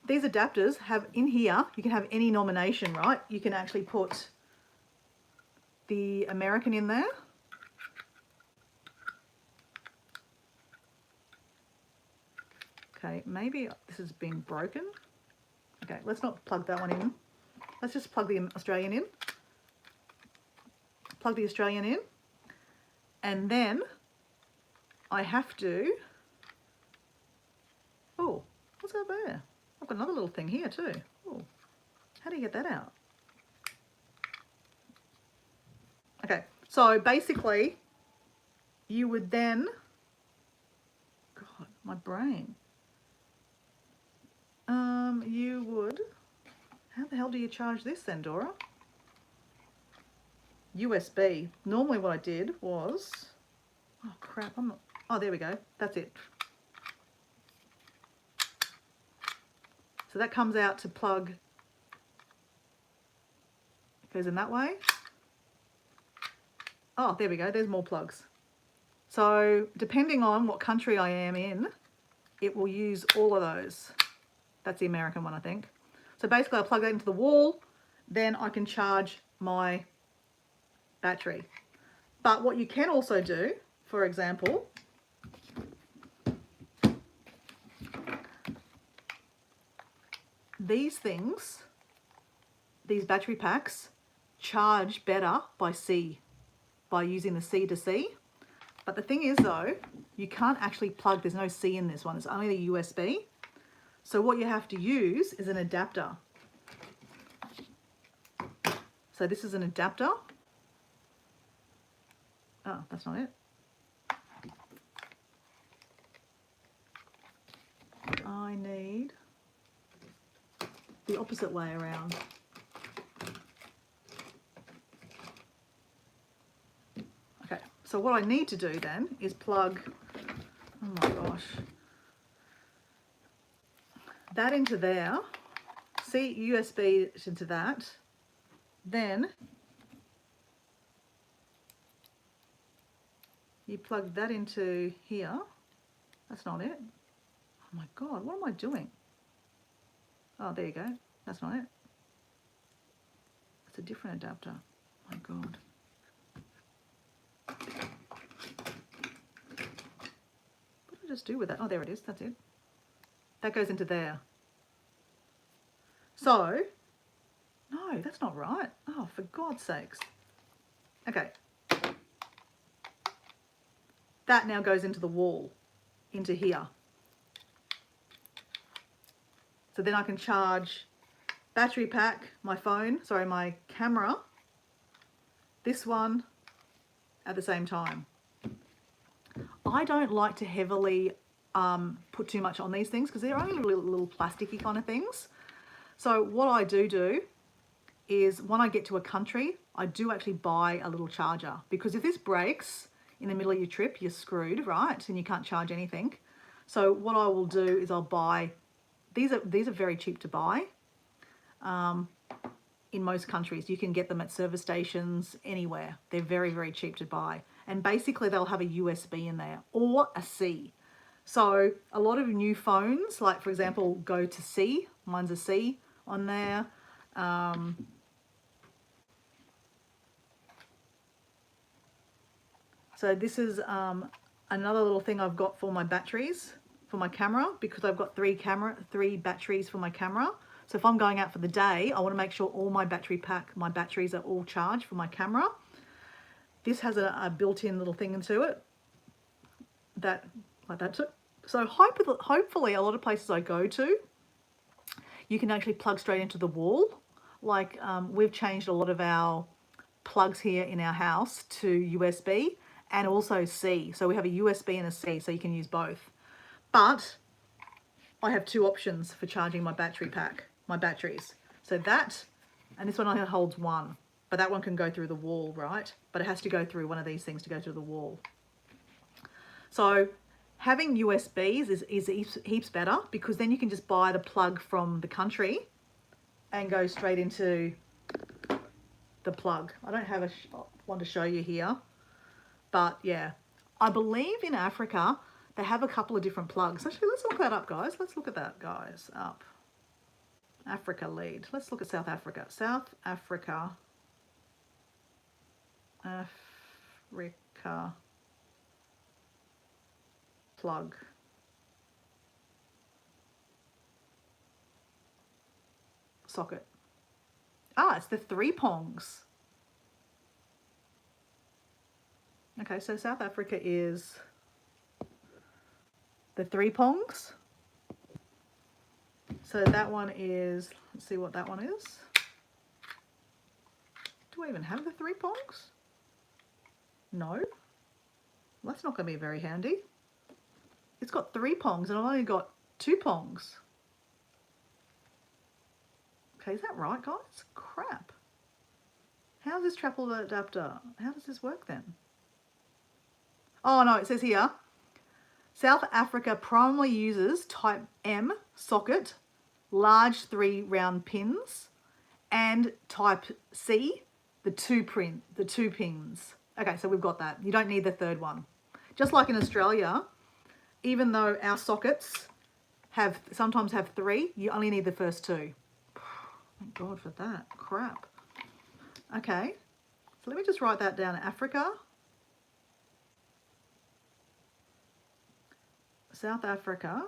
these adapters have in here, you can have any nomination, right? You can actually put the American in there. Okay, maybe this has been broken. Okay, let's not plug that one in. Let's just plug the Australian in. Plug the Australian in. And then I have to, oh, what's that there? I've got another little thing here too. Oh, how do you get that out? Okay, so basically you would then, God, my brain. You would, how the hell do you charge this then, Dora? USB. Normally what I did was, oh crap, I'm not, oh there we go, that's it. So that comes out to plug, it goes in that way. Oh, there we go, there's more plugs. So depending on what country I am in, it will use all of those. That's the American one, I think. So basically I plug that into the wall, then I can charge my battery. But what you can also do, for example, these things, these battery packs, charge better by by using the C to C. But the thing is though, you can't actually plug, there's no C in this one, it's only the USB. So what you have to use is an adapter. So this is an adapter. Oh, that's not it. I need the opposite way around. Okay, so what I need to do then is plug, oh my gosh, that into there, see USB into that, then you plug that into here. That's not it. Oh my God, what am I doing? Oh, there you go. That's not it. It's a different adapter. Oh my God. What did I just do with that? Oh, there it is. That's it. That goes into there. So, no, that's not right. Oh, for God's sakes. Okay. That now goes into the wall, into here. So then I can charge battery pack, my phone, sorry, my camera, this one at the same time. I don't like to heavily put too much on these things because they're only little plasticky kind of things. So what I do is when I get to a country, I do actually buy a little charger, because if this breaks in the middle of your trip, you're screwed, right? And you can't charge anything. So what I will do is I'll buy, these are very cheap to buy. In most countries, you can get them at service stations, anywhere. They're very, very cheap to buy. And basically they'll have a USB in there or a C. So a lot of new phones, like for example, go to C. Mine's a C on there. So this is another little thing I've got for my batteries, for my camera, because I've got three batteries for my camera. So if I'm going out for the day, I want to make sure all my my batteries are all charged for my camera. This has a built-in little thing into it like that too. So hopefully a lot of places I go to, you can actually plug straight into the wall. Like we've changed a lot of our plugs here in our house to USB and also C. So we have a USB and a C, so you can use both. But I have two options for charging my battery pack, my batteries. So that, and this one only holds one, but that one can go through the wall, right? But it has to go through one of these things to go through the wall. So having USBs is heaps better, because then you can just buy the plug from the country and go straight into the plug. I don't have one to show you here, but yeah, I believe in Africa they have a couple of different plugs. Actually, let's look that up, guys. Let's look at that, guys. Up. Africa lead. Let's look at South Africa. South Africa. Africa plug. Socket. Ah, it's the 3-prongs. Okay, so South Africa is the 3-prongs. So that one is, let's see what that one is. Do I even have the 3-prongs? No. Well, that's not going to be very handy. It's got 3-prongs and I've only got 2-prongs. Okay, is that right, guys? Crap. How's this triple adapter? How does this work then? Oh no, it says here, South Africa primarily uses type M socket, large 3 round pins, and type C, the two pins. Okay, so we've got that. You don't need the third one. Just like in Australia, even though our sockets sometimes have 3, you only need the first 2. Thank God for that. Crap. Okay, so let me just write that down. Africa. South Africa,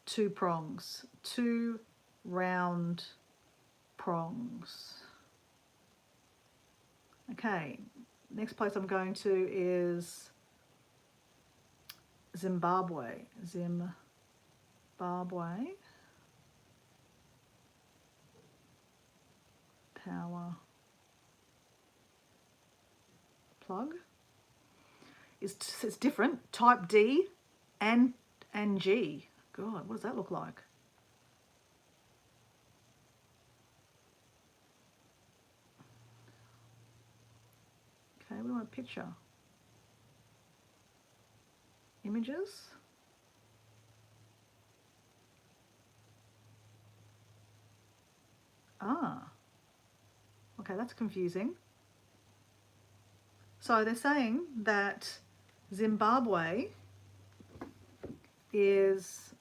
2 prongs, 2 round prongs. Okay, next place I'm going to is Zimbabwe. Zimbabwe. Power plug. It's different. Type D and G. God, what does that look like? Okay, we want a picture. Images. Ah, okay, that's confusing. So they're saying that Zimbabwe is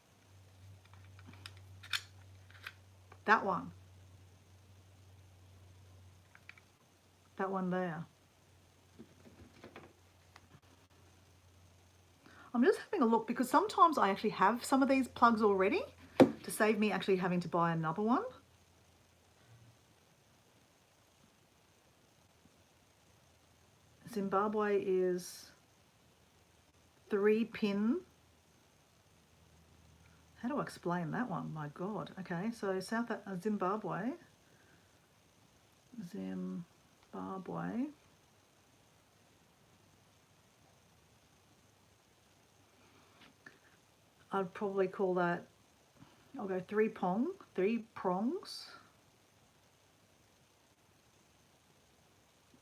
that one. That one there. I'm just having a look because sometimes I actually have some of these plugs already to save me actually having to buy another one. Zimbabwe is 3-pin. How do I explain that one? My God. Okay, so Zimbabwe. Zimbabwe. I'd probably call that, I'll go 3 prongs.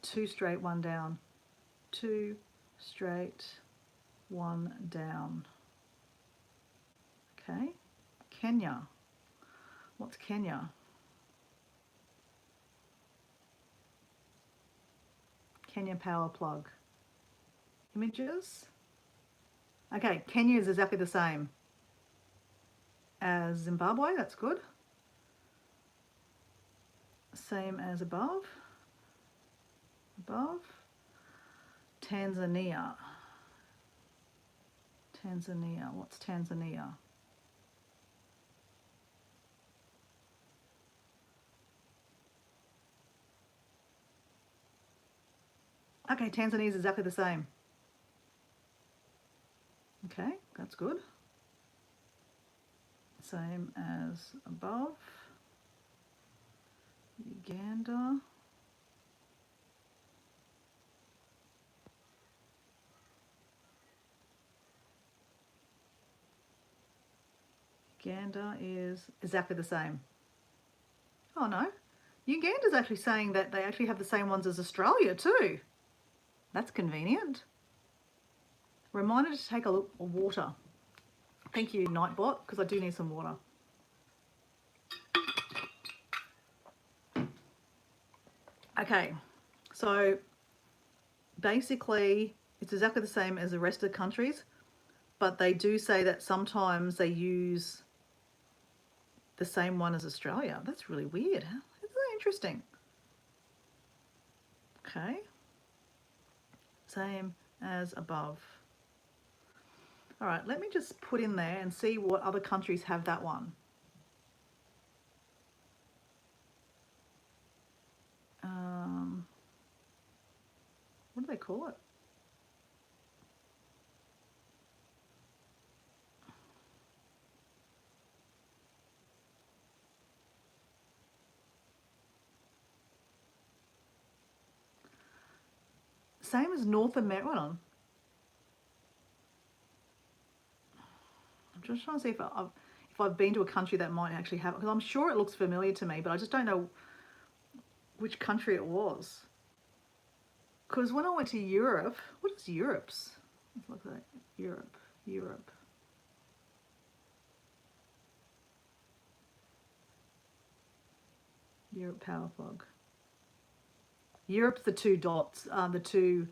2 straight, 1 down. 2 straight, 1 down. Okay, Kenya. What's Kenya? Kenya power plug. Images. Okay, Kenya is exactly the same as Zimbabwe, that's good. Same as above. Tanzania. What's Tanzania? Okay, Tanzania is exactly the same. Okay, that's good. Same as above. Uganda. Uganda is exactly the same. Oh no, Uganda's actually saying that they actually have the same ones as Australia too. That's convenient. Reminder to take a look at water. Thank you, Nightbot, because I do need some water. Okay, so basically it's exactly the same as the rest of the countries, but they do say that sometimes they use the same one as Australia. That's really weird. Huh? Isn't that interesting? Okay. Same as above. All right, let me just put in there and see what other countries have that one. What do they call it? Same as North America. Hold on. I'm just trying to see if I've been to a country that might actually have it, because I'm sure it looks familiar to me, but I just don't know which country it was. Because when I went to Europe, what is Europe's? Let's look at that. Europe. Europe power plug. Europe's the 2 dots, the two.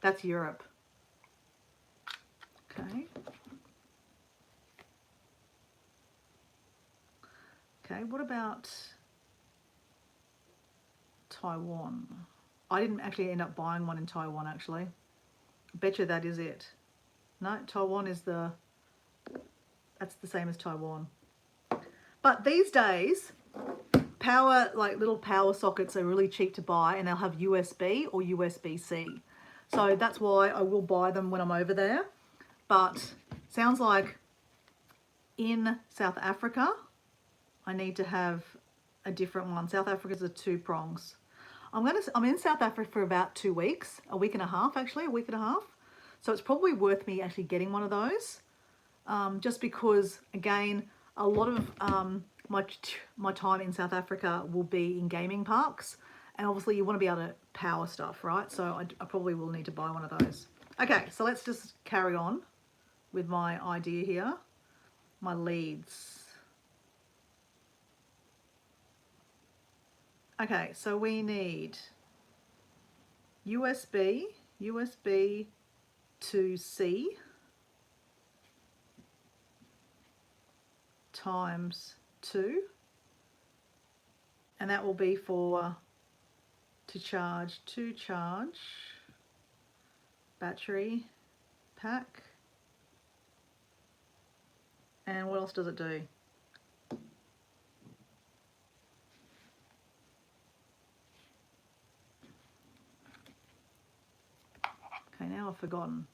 That's Europe. Okay. Okay, what about Taiwan? I didn't actually end up buying one in Taiwan, actually. I bet you that is it. No, Taiwan is that's the same as Taiwan. But these days, power, like little power sockets are really cheap to buy, and they'll have USB or USB-C. So that's why I will buy them when I'm over there. But sounds like in South Africa, I need to have a different one. South Africa's are 2 prongs. I'm in South Africa for about 2 weeks, a week and a half actually, a week and a half. So it's probably worth me actually getting one of those, just because again, a lot of my time in South Africa will be in gaming parks, and obviously you want to be able to power stuff, right? So I probably will need to buy one of those. Okay, so let's just carry on with my idea here, my leads. Okay, so we need USB to C times 2, and that will be for to charge battery pack. And what else does it do? Okay, now I've forgotten.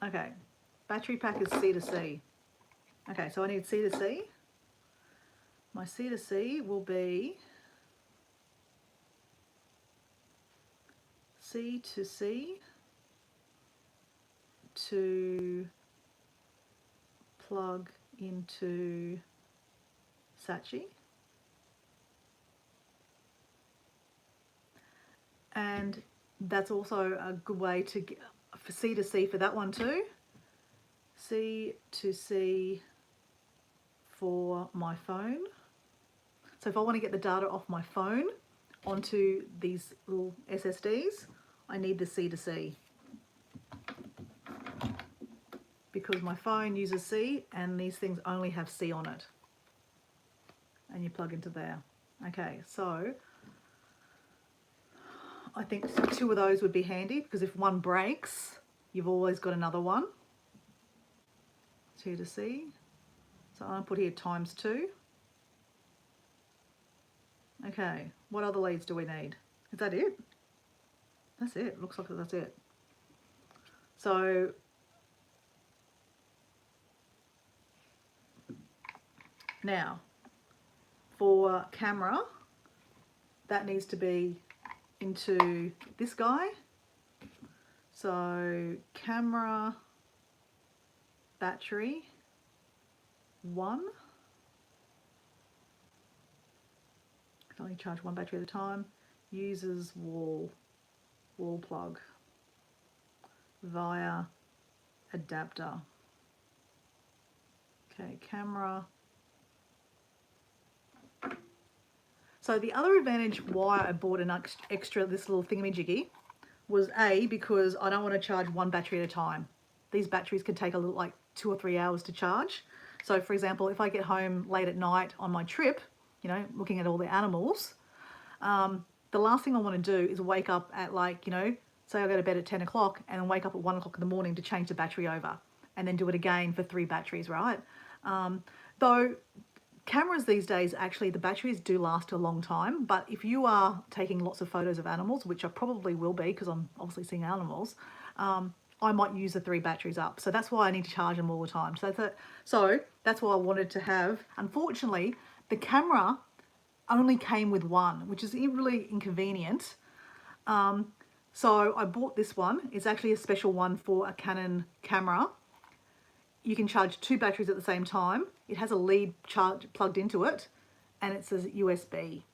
Okay, battery pack is C to C. Okay, so I need C to C. My C to C will be C to C to plug into Sachi. And that's also a good way to get for C to C for that one too. C to C for my phone. So if I want to get the data off my phone onto these little SSDs, I need the C to C, because my phone uses C and these things only have C on it. And you plug into there. Okay, so I think 2 of those would be handy, because if one breaks, you've always got another one. C to C. So I'm going to put here times 2. Okay, what other leads do we need? Is that it? That's it. Looks like that's it. So now for camera, that needs to be into this guy. So camera battery 1. Can only charge 1 battery at a time. Uses wall plug via adapter. Okay, camera. So the other advantage why I bought an extra this little thingamajiggy was because I don't want to charge 1 battery at a time. These batteries can take a little, like 2 or 3 hours to charge. So for example, if I get home late at night on my trip, you know, looking at all the animals, the last thing I want to do is wake up at, like, you know, say I go to bed at 10 o'clock and then wake up at 1 o'clock in the morning to change the battery over and then do it again for 3 batteries, right? Though cameras these days, actually the batteries do last a long time, but if you are taking lots of photos of animals, which I probably will be because I'm obviously seeing animals, I might use the 3 batteries up. So that's why I need to charge them all the time. So that's why I wanted to have. Unfortunately, the camera only came with 1, which is really inconvenient. So I bought this one. It's actually a special one for a Canon camera. You can charge 2 batteries at the same time. It has a lead charge plugged into it, and it says USB.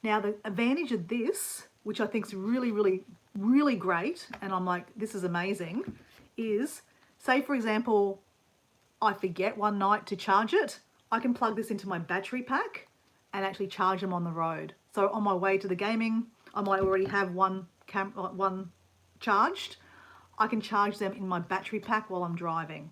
Now the advantage of this, which I think is really, really, really great, and I'm like, this is amazing, is, say for example, I forget one night to charge it, I can plug this into my battery pack and actually charge them on the road. So on my way to the gaming, I might already have one charged. I can charge them in my battery pack while I'm driving.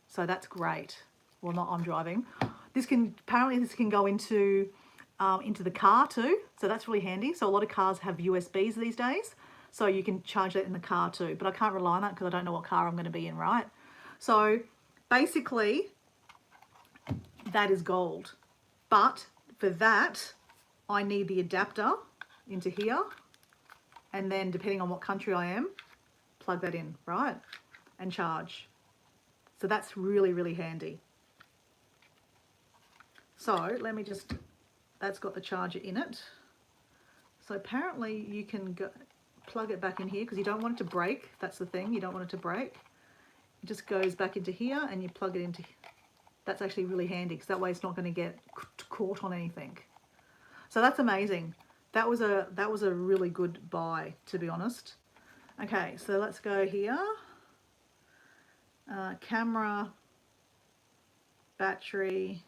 So that's great. Well, not I'm driving. Apparently this can go into the car too. So that's really handy. So a lot of cars have USBs these days. So you can charge that in the car too. But I can't rely on that because I don't know what car I'm going to be in, right? So basically, that is gold. But for that, I need the adapter into here, and then depending on what country I am, plug that in, right? And charge. So that's really, really handy. So let me just, that's got the charger in it. So apparently you can go, plug it back in here because you don't want it to break. That's the thing, you don't want it to break. It just goes back into here and you plug it into here. That's actually really handy because that way it's not going to get caught on anything. So that's amazing. That was a really good buy, to be honest. Okay, so let's go here. Camera, battery,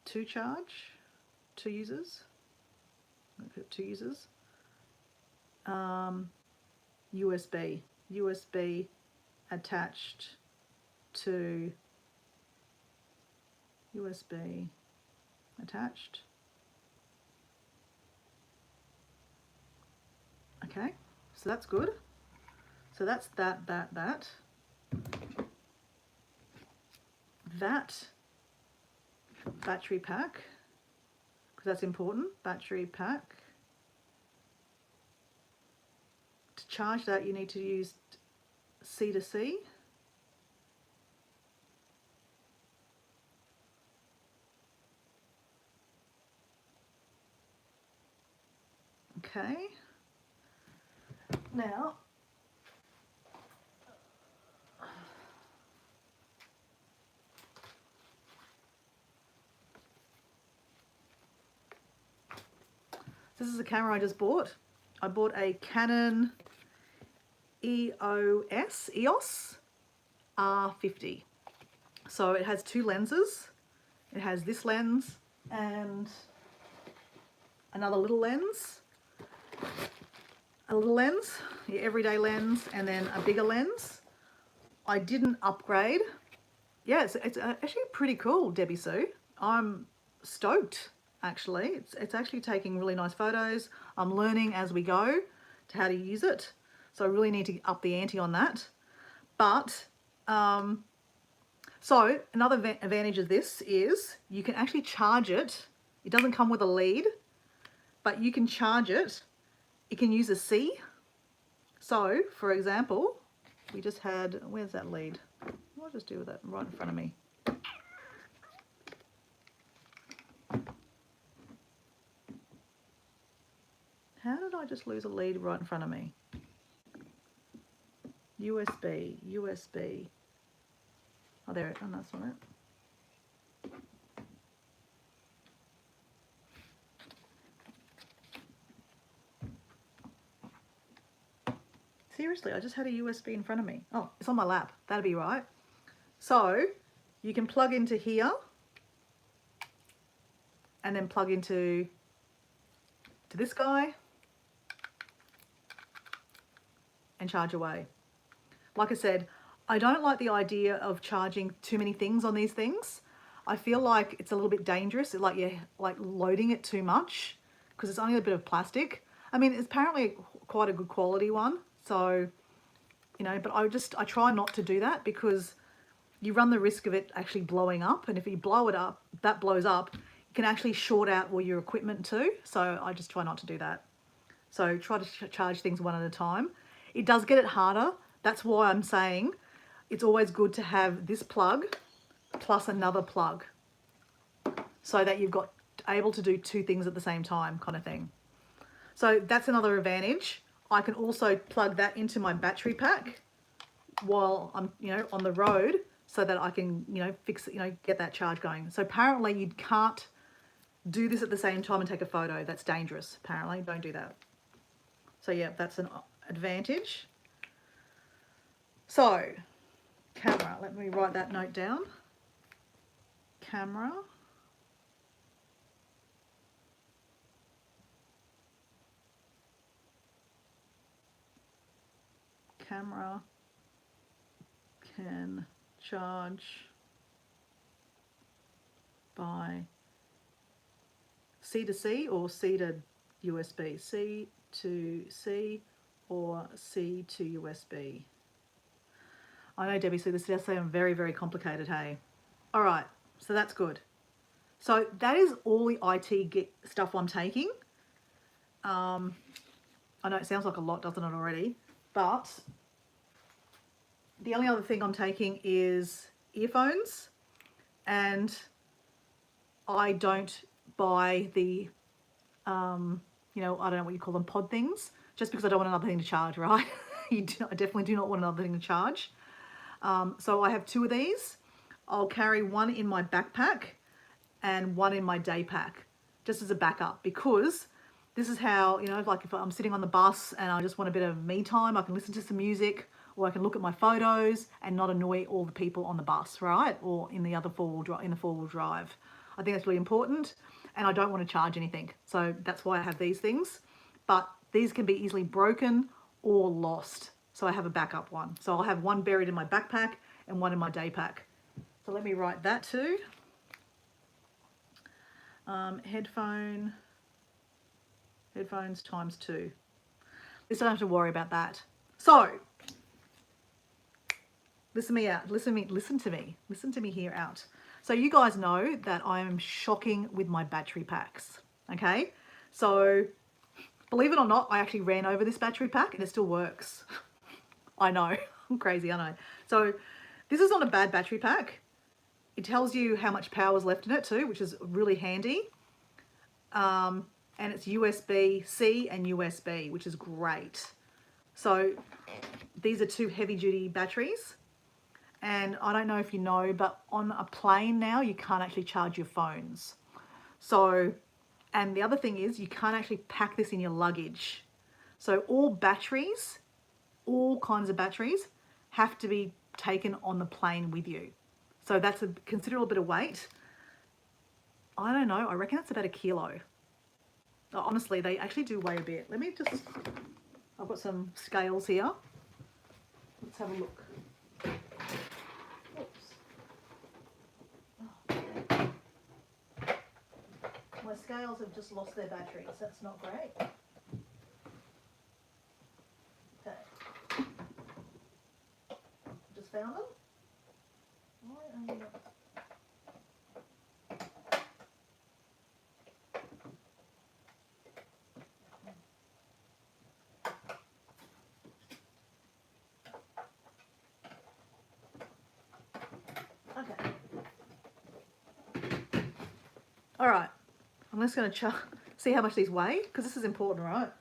to charge, 2 users. 2 users. USB attached to USB attached. Okay, so that's good. So that's that battery pack, because that's important. Battery pack. To charge that, you need to use C to C. Okay. Now, this is a camera I just bought. I bought a Canon EOS R50. So it has 2 lenses. It has this lens and another little lens. A little lens, your everyday lens, and then a bigger lens. I didn't upgrade. Yeah, it's actually pretty cool, Debbie Sue. I'm stoked, actually. It's actually taking really nice photos. I'm learning as we go to how to use it. So I really need to up the ante on that. But, so another advantage of this is you can actually charge it. It doesn't come with a lead, but you can charge it. It can use a C. So, for example, we just had, where's that lead? I'll just do that right in front of me. How did I just lose a lead right in front of me? USB. Oh, there it is. Oh, that's not it. Seriously, I just had a USB in front of me. Oh, it's on my lap. That'd be right. So you can plug into here and then plug into this guy and charge away. Like I said, I don't like the idea of charging too many things on these things. I feel like it's a little bit dangerous, like you're like loading it too much because it's only a bit of plastic. I mean, it's apparently quite a good quality one. So, you know, but I try not to do that because you run the risk of it actually blowing up. And if you blow it up, that blows up, you can actually short out all your equipment too. So I just try not to do that. So try to charge things one at a time. It does get it harder. That's why I'm saying it's always good to have this plug plus another plug so that you've got able to do 2 things at the same time kind of thing. So that's another advantage. I can also plug that into my battery pack while I'm, you know, on the road so that I can, you know, fix, you know, get that charge going. So apparently you can't do this at the same time and take a photo. That's dangerous. Apparently, don't do that. So yeah, that's an advantage. So, camera, let me write that note down. Camera. Camera can charge by C to C or C to USB. C to C or C to USB. I know, Debbie, so this does sound very, very complicated, hey? All right, so that's good. So that is all the IT stuff I'm taking. I know it sounds like a lot, doesn't it, already? But the only other thing I'm taking is earphones, and I don't buy the, you know, I don't know what you call them, pod things, just because I don't want another thing to charge, right? I definitely do not want another thing to charge. So I have 2 of these. I'll carry one in my backpack and one in my day pack, just as a backup, because this is how, you know, like if I'm sitting on the bus and I just want a bit of me time, I can listen to some music, or I can look at my photos and not annoy all the people on the bus, right? Or in the other four-wheel drive. I think that's really important, and I don't want to charge anything. So that's why I have these things. But these can be easily broken or lost. So I have a backup one. So I'll have one buried in my backpack and one in my day pack. So let me write that too. Headphones times 2. At least I don't have to worry about that. So listen to me here out. So you guys know that I am shocking with my battery packs. Okay, so believe it or not, I actually ran over this battery pack and it still works. I know, I'm crazy, I know. So this is not a bad battery pack. It tells you how much power is left in it too, which is really handy. And it's USB-C and USB, which is great. So these are 2 heavy-duty batteries. And I don't know if you know, but on a plane now, you can't actually charge your phones. So, and the other thing is you can't actually pack this in your luggage. So all batteries, all kinds of batteries, have to be taken on the plane with you. So that's a considerable bit of weight. I don't know, I reckon that's about 1 kilo. Honestly, they actually do weigh a bit. Let me just, I've got some scales here. Let's have a look. Oops. Oh. My scales have just lost their batteries. That's not great. Okay. Just found them. Why are you... Okay. All right. I'm just going to see how much these weigh, because this is important, right?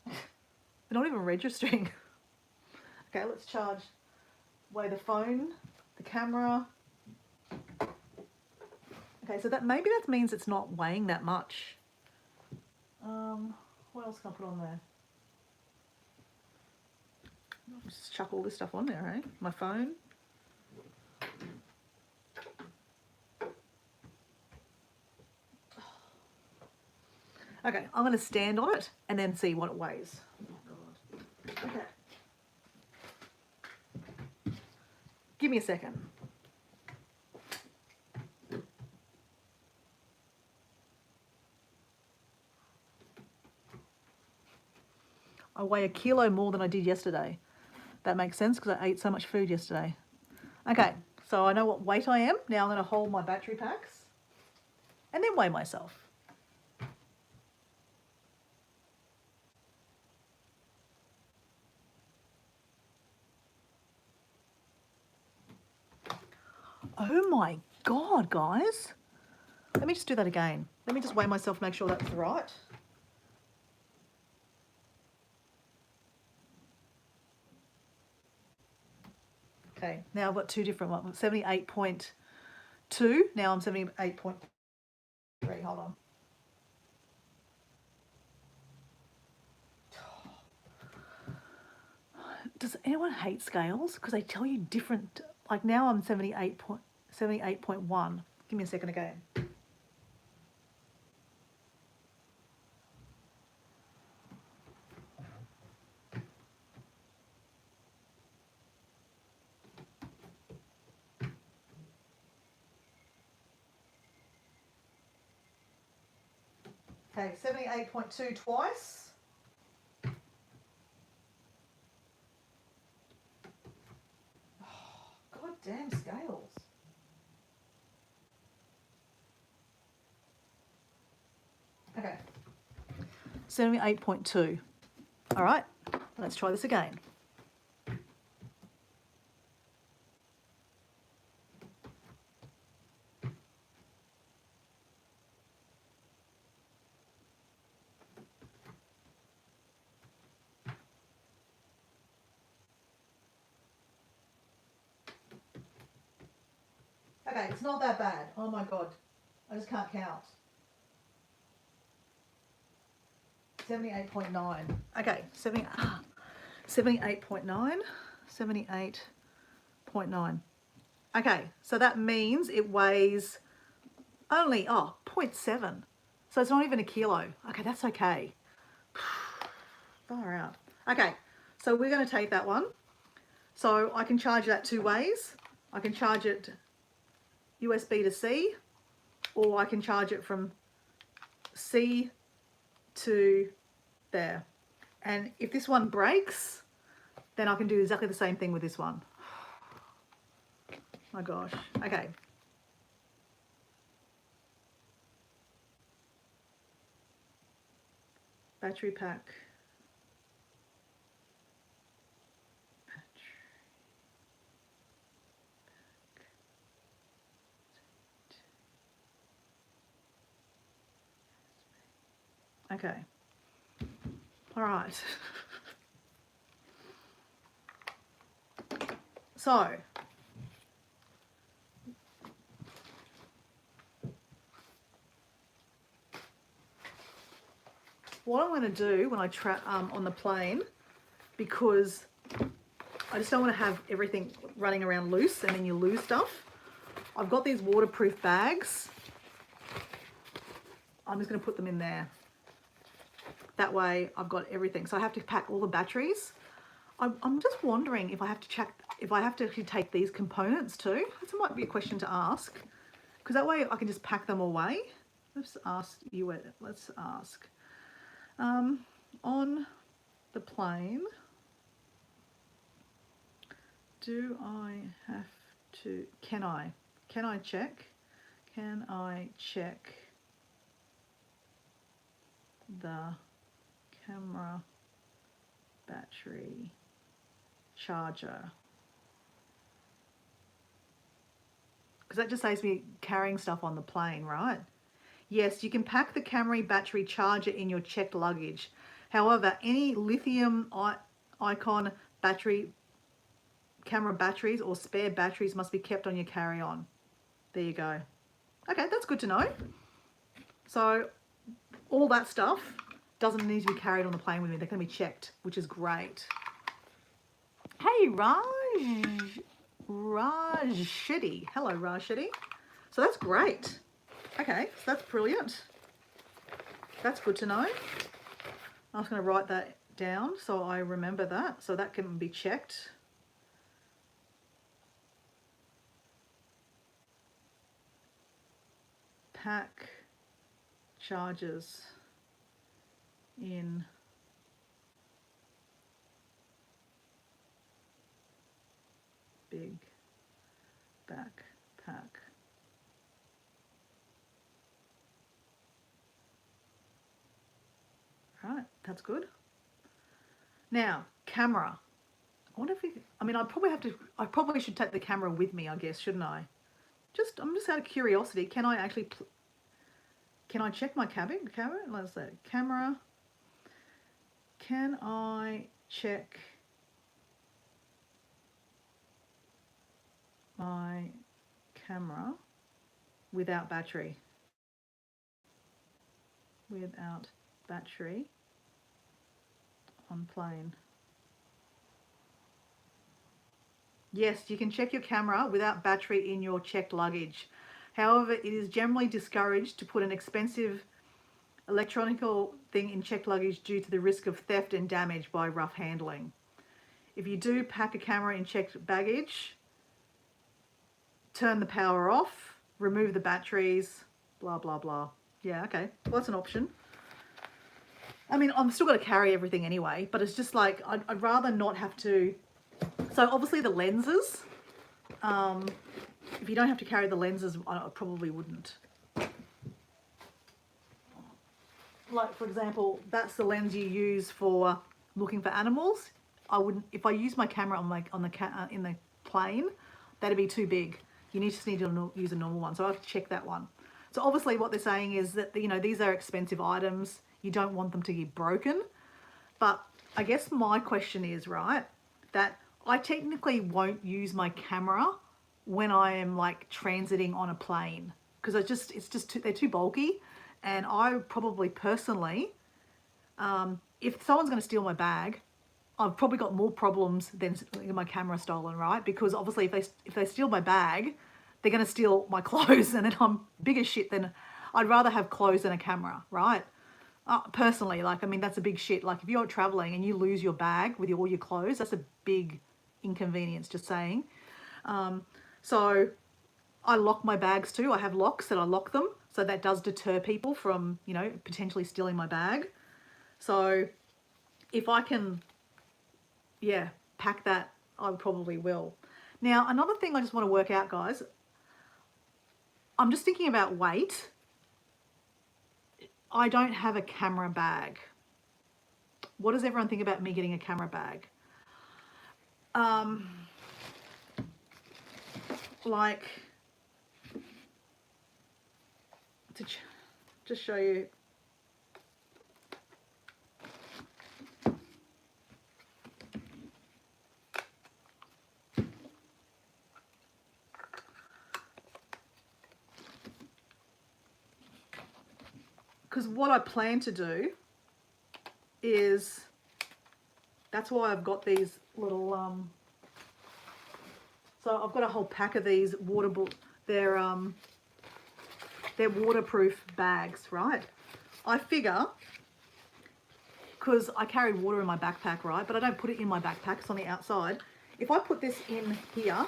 They're not even registering. Okay, let's weigh the phone, the camera. Okay, so maybe that means it's not weighing that much. What else can I put on there? I'll just chuck all this stuff on there, eh? My phone. Okay, I'm going to stand on it and then see what it weighs. Oh God. Okay. Give me a second. I weigh 1 kilo more than I did yesterday. That makes sense because I ate so much food yesterday. Okay, so I know what weight I am. Now I'm going to hold my battery packs and then weigh myself. Oh my God, guys. Let me just do that again. Let me just weigh myself, make sure that's right. Okay, now I've got 2 different ones. 78.2. Now I'm 78.3. Hold on. Does anyone hate scales? Because they tell you different. Like now I'm 78.1. Give me a second again. Okay, 78.2 twice. 78.2. All right, let's try this again. Okay, it's not that bad. Oh my God, I just can't count. 78.9. Okay, 78.9. 78.9. Okay, so that means it weighs only, 0.7. So it's not even a kilo. Okay, that's okay. Far out. Okay, so we're going to take that one. So I can charge that two ways. I can charge it USB to C, or I can charge it from C to there. And if this one breaks, then I can do exactly the same thing with this one. My gosh. Okay. Battery pack. Okay. All right. So, what I'm going to do when I on the plane, because I just don't want to have everything running around loose and then you lose stuff. I've got these waterproof bags. I'm just going to put them in there. That way I've got everything. So I have to pack all the batteries. I'm just wondering if I have to check, if I have to actually take these components too. That might be a question to ask, because that way I can just pack them away. Let's ask you. Let's ask on the plane. Do I have to? Can I check? Can I check the camera battery charger? Because that just saves me carrying stuff on the plane, right? Yes, you can pack the camera battery charger in your checked luggage. However, any lithium icon battery, camera batteries or spare batteries must be kept on your carry-on. There you go. Okay, that's good to know. So all that stuff doesn't need to be carried on the plane with me. They can be checked, which is great. Hey, Raj Shetty. Hello, Raj Shetty. So that's great. Okay, so that's brilliant. That's good to know. I was going to write that down so I remember that. So that can be checked. Pack charges in big backpack. Right, that's good. Now, camera. I wonder if I probably should take the camera with me, I guess, shouldn't I? I'm just out of curiosity. Can I actually, can I check my camera? Let's say camera. Can I check my camera without battery? Without battery on plane. Yes, you can check your camera without battery in your checked luggage. However, it is generally discouraged to put an expensive electronic thing in checked luggage due to the risk of theft and damage by rough handling. If you do pack a camera in checked baggage, turn the power off, remove the batteries, blah, blah, blah. Yeah, okay, well, that's an option. I mean, I'm still got to carry everything anyway, but it's just like, I'd rather not have to. So obviously the lenses, if you don't have to carry the lenses, I probably wouldn't. like for example, that's the lens you use for looking for animals. I wouldn't, if I use my camera on in the plane, that'd be too big. You just need to use a normal one. So I have to check that one. So obviously what they're saying is that, you know, these are expensive items. You don't want them to get broken. But I guess my question is, right, that I technically won't use my camera when I am like transiting on a plane, because they're too bulky. And I probably personally, if someone's going to steal my bag, I've probably got more problems than my camera stolen, right? Because obviously if they steal my bag, they're going to steal my clothes, and then I'm bigger shit than, I'd rather have clothes than a camera, right? Personally, like, I mean, that's a big shit. Like if you're traveling and you lose your bag with all your clothes, that's a big inconvenience, just saying. So I lock my bags too. I have locks that I lock them. So that does deter people from, you know, potentially stealing my bag. So if I can, yeah, pack that, I probably will. Now, another thing I just want to work out, guys, I'm just thinking about weight. I don't have a camera bag. What does everyone think about me getting a camera bag? Like, to just show you. Because what I plan to do is, that's why I've got these little, so I've got a whole pack of these they're waterproof bags, right? I figure, because I carry water in my backpack, right? But I don't put it in my backpack, it's on the outside. If I put this in here,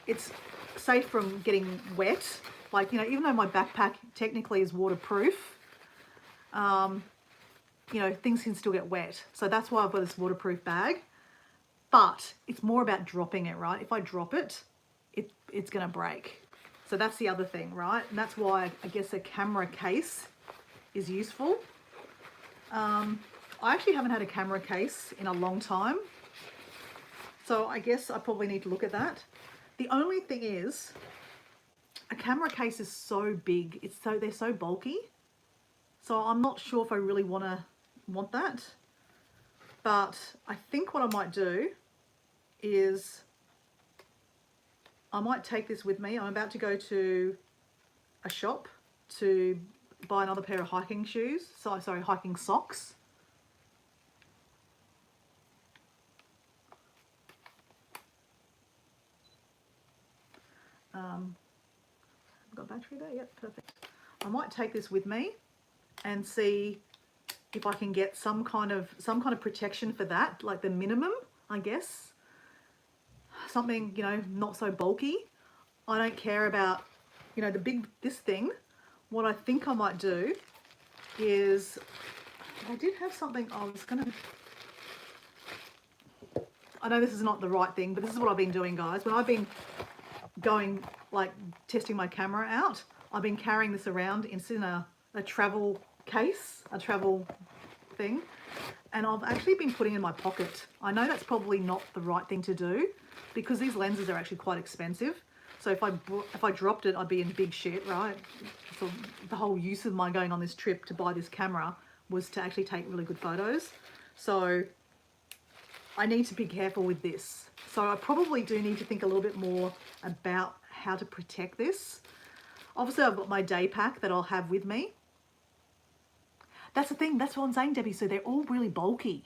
it's safe from getting wet. Like, you know, even though my backpack technically is waterproof, you know, things can still get wet. So that's why I've got this waterproof bag. But it's more about dropping it, right? If I drop it, it's going to break. So that's the other thing, right? And that's why I guess a camera case is useful. I actually haven't had a camera case in a long time. So I guess I probably need to look at that. The only thing is, a camera case is so big. They're so bulky. So I'm not sure if I really want that. But I think what I might do is I might take this with me. I'm about to go to a shop to buy another pair of hiking shoes. Sorry, hiking socks. Got battery there? Yep, perfect. I might take this with me and see if I can get some kind of protection for that, like the minimum, I guess. Something, you know, not so bulky. I don't care about, you know, this thing. What I think I might do is, I did have something I know this is not the right thing, but this is what I've been doing, guys. When I've been going, like, testing my camera out, I've been carrying this around in a travel case, a travel thing, and I've actually been putting it in my pocket. I know that's probably not the right thing to do because these lenses are actually quite expensive. So if I dropped it, I'd be in big shit, right? So the whole use of my going on this trip to buy this camera was to actually take really good photos. So I need to be careful with this. So I probably do need to think a little bit more about how to protect this. Obviously, I've got my day pack that I'll have with me. That's the thing. That's what I'm saying, Debbie. So they're all really bulky.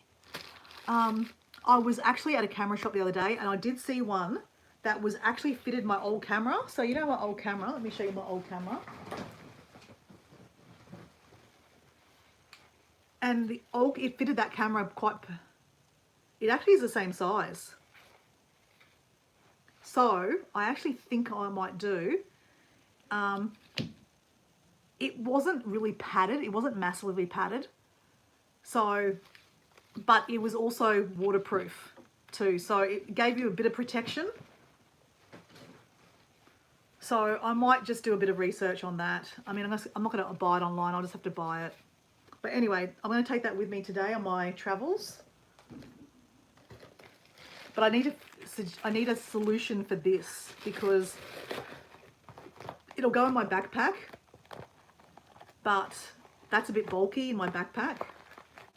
I was actually at a camera shop the other day and I did see one that was actually fitted my old camera. So you know my old camera. Let me show you my old camera. And it fitted that camera it actually is the same size. So I actually think I might do, it wasn't really padded. It wasn't massively padded. So, but it was also waterproof too. So it gave you a bit of protection. So I might just do a bit of research on that. I mean, I'm not going to buy it online. I'll just have to buy it. But anyway, I'm going to take that with me today on my travels. But I need a solution for this because it'll go in my backpack, but that's a bit bulky in my backpack.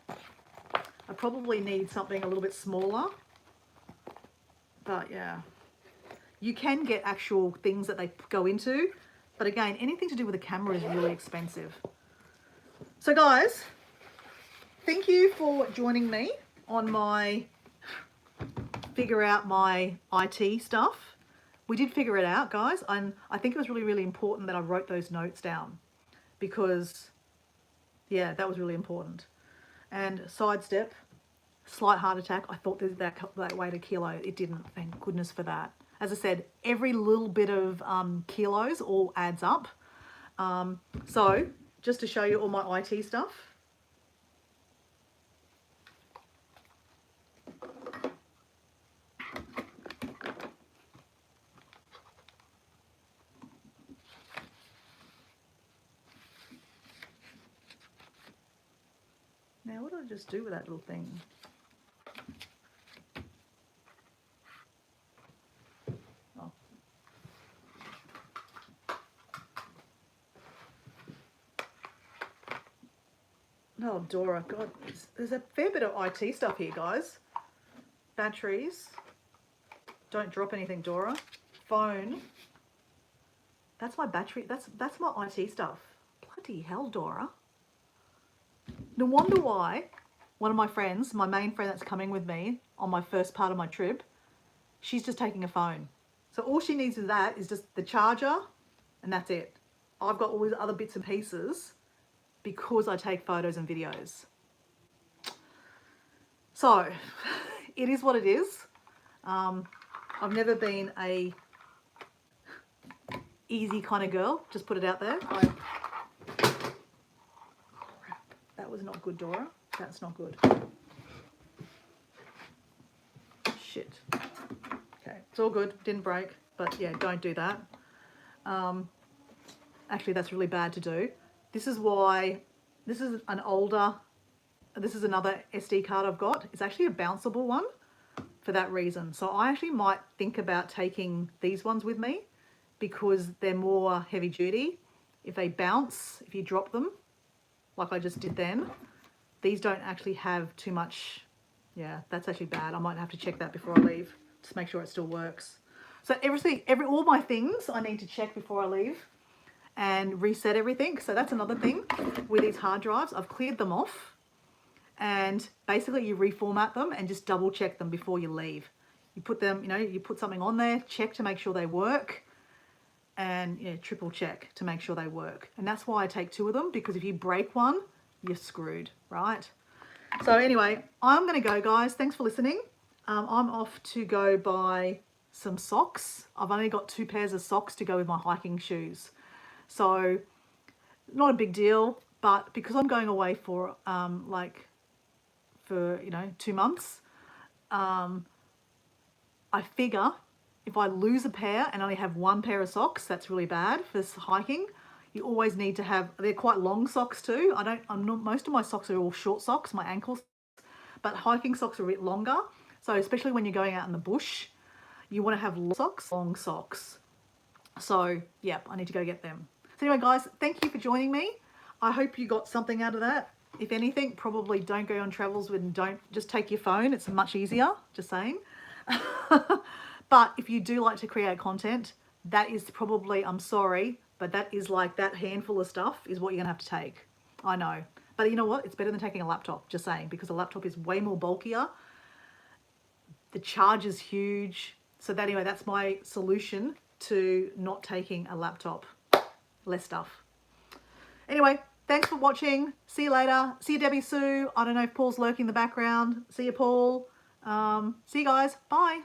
I probably need something a little bit smaller. But yeah, you can get actual things that they go into. But again, anything to do with a camera is really expensive. So guys, thank you for joining me on my figure out my IT stuff. We did figure it out, guys, and I think it was really, really important that I wrote those notes down because, yeah, that was really important. And sidestep, slight heart attack. I thought that weighed a kilo. It didn't. Thank goodness for that. As I said, every little bit of kilos all adds up. So just to show you all my IT stuff. Now, what do I just do with that little thing? Oh. Oh, Dora, God, there's a fair bit of IT stuff here, guys. Batteries. Don't drop anything, Dora. Phone. That's my battery. That's my IT stuff. Bloody hell, Dora. No wonder why one of my friends, my main friend that's coming with me on my first part of my trip, she's just taking a phone. So all she needs with that is just the charger and that's it. I've got all these other bits and pieces because I take photos and videos. So it is what it is. I've never been a easy kind of girl. Just put it out there. That was not good, Dora. That's not good. Shit. Okay, it's all good. Didn't break. But yeah, don't do that. Actually, that's really bad to do. This is why, this is another SD card I've got. It's actually a bounceable one for that reason. So I actually might think about taking these ones with me because they're more heavy duty. If they bounce, if you drop them, like I just did then, these don't actually have too much. Yeah, that's actually bad. I might have to check that before I leave. Just make sure it still works. So all my things I need to check before I leave and reset everything. So that's another thing with these hard drives. I've cleared them off and basically you reformat them and just double check them before you leave. You put them, you put something on there, check to make sure they work, and triple check to make sure they work. And that's why I take 2 of them, because if you break one, you're screwed, right? So anyway, I'm gonna go, guys. Thanks for listening. I'm off to go buy some socks. I've only got 2 pairs of socks to go with my hiking shoes. So not a big deal, but because I'm going away for 2 months, I figure if I lose a pair and only have 1 pair of socks, that's really bad for hiking. You always need to have, they're quite long socks too. Most of my socks are all short socks, my ankles, but hiking socks are a bit longer. So especially when you're going out in the bush, you want to have long socks. So yeah, I need to go get them. So anyway, guys, thank you for joining me. I hope you got something out of that. If anything, probably don't go on travels just take your phone. It's much easier, just saying. But if you do like to create content, that is probably, I'm sorry, but that is like that handful of stuff is what you're gonna have to take. I know, but you know what? It's better than taking a laptop, just saying, because a laptop is way more bulkier. The charge is huge. So anyway, that's my solution to not taking a laptop. Less stuff. Anyway, thanks for watching. See you later. See you, Debbie Sue. I don't know if Paul's lurking in the background. See you, Paul. See you guys. Bye.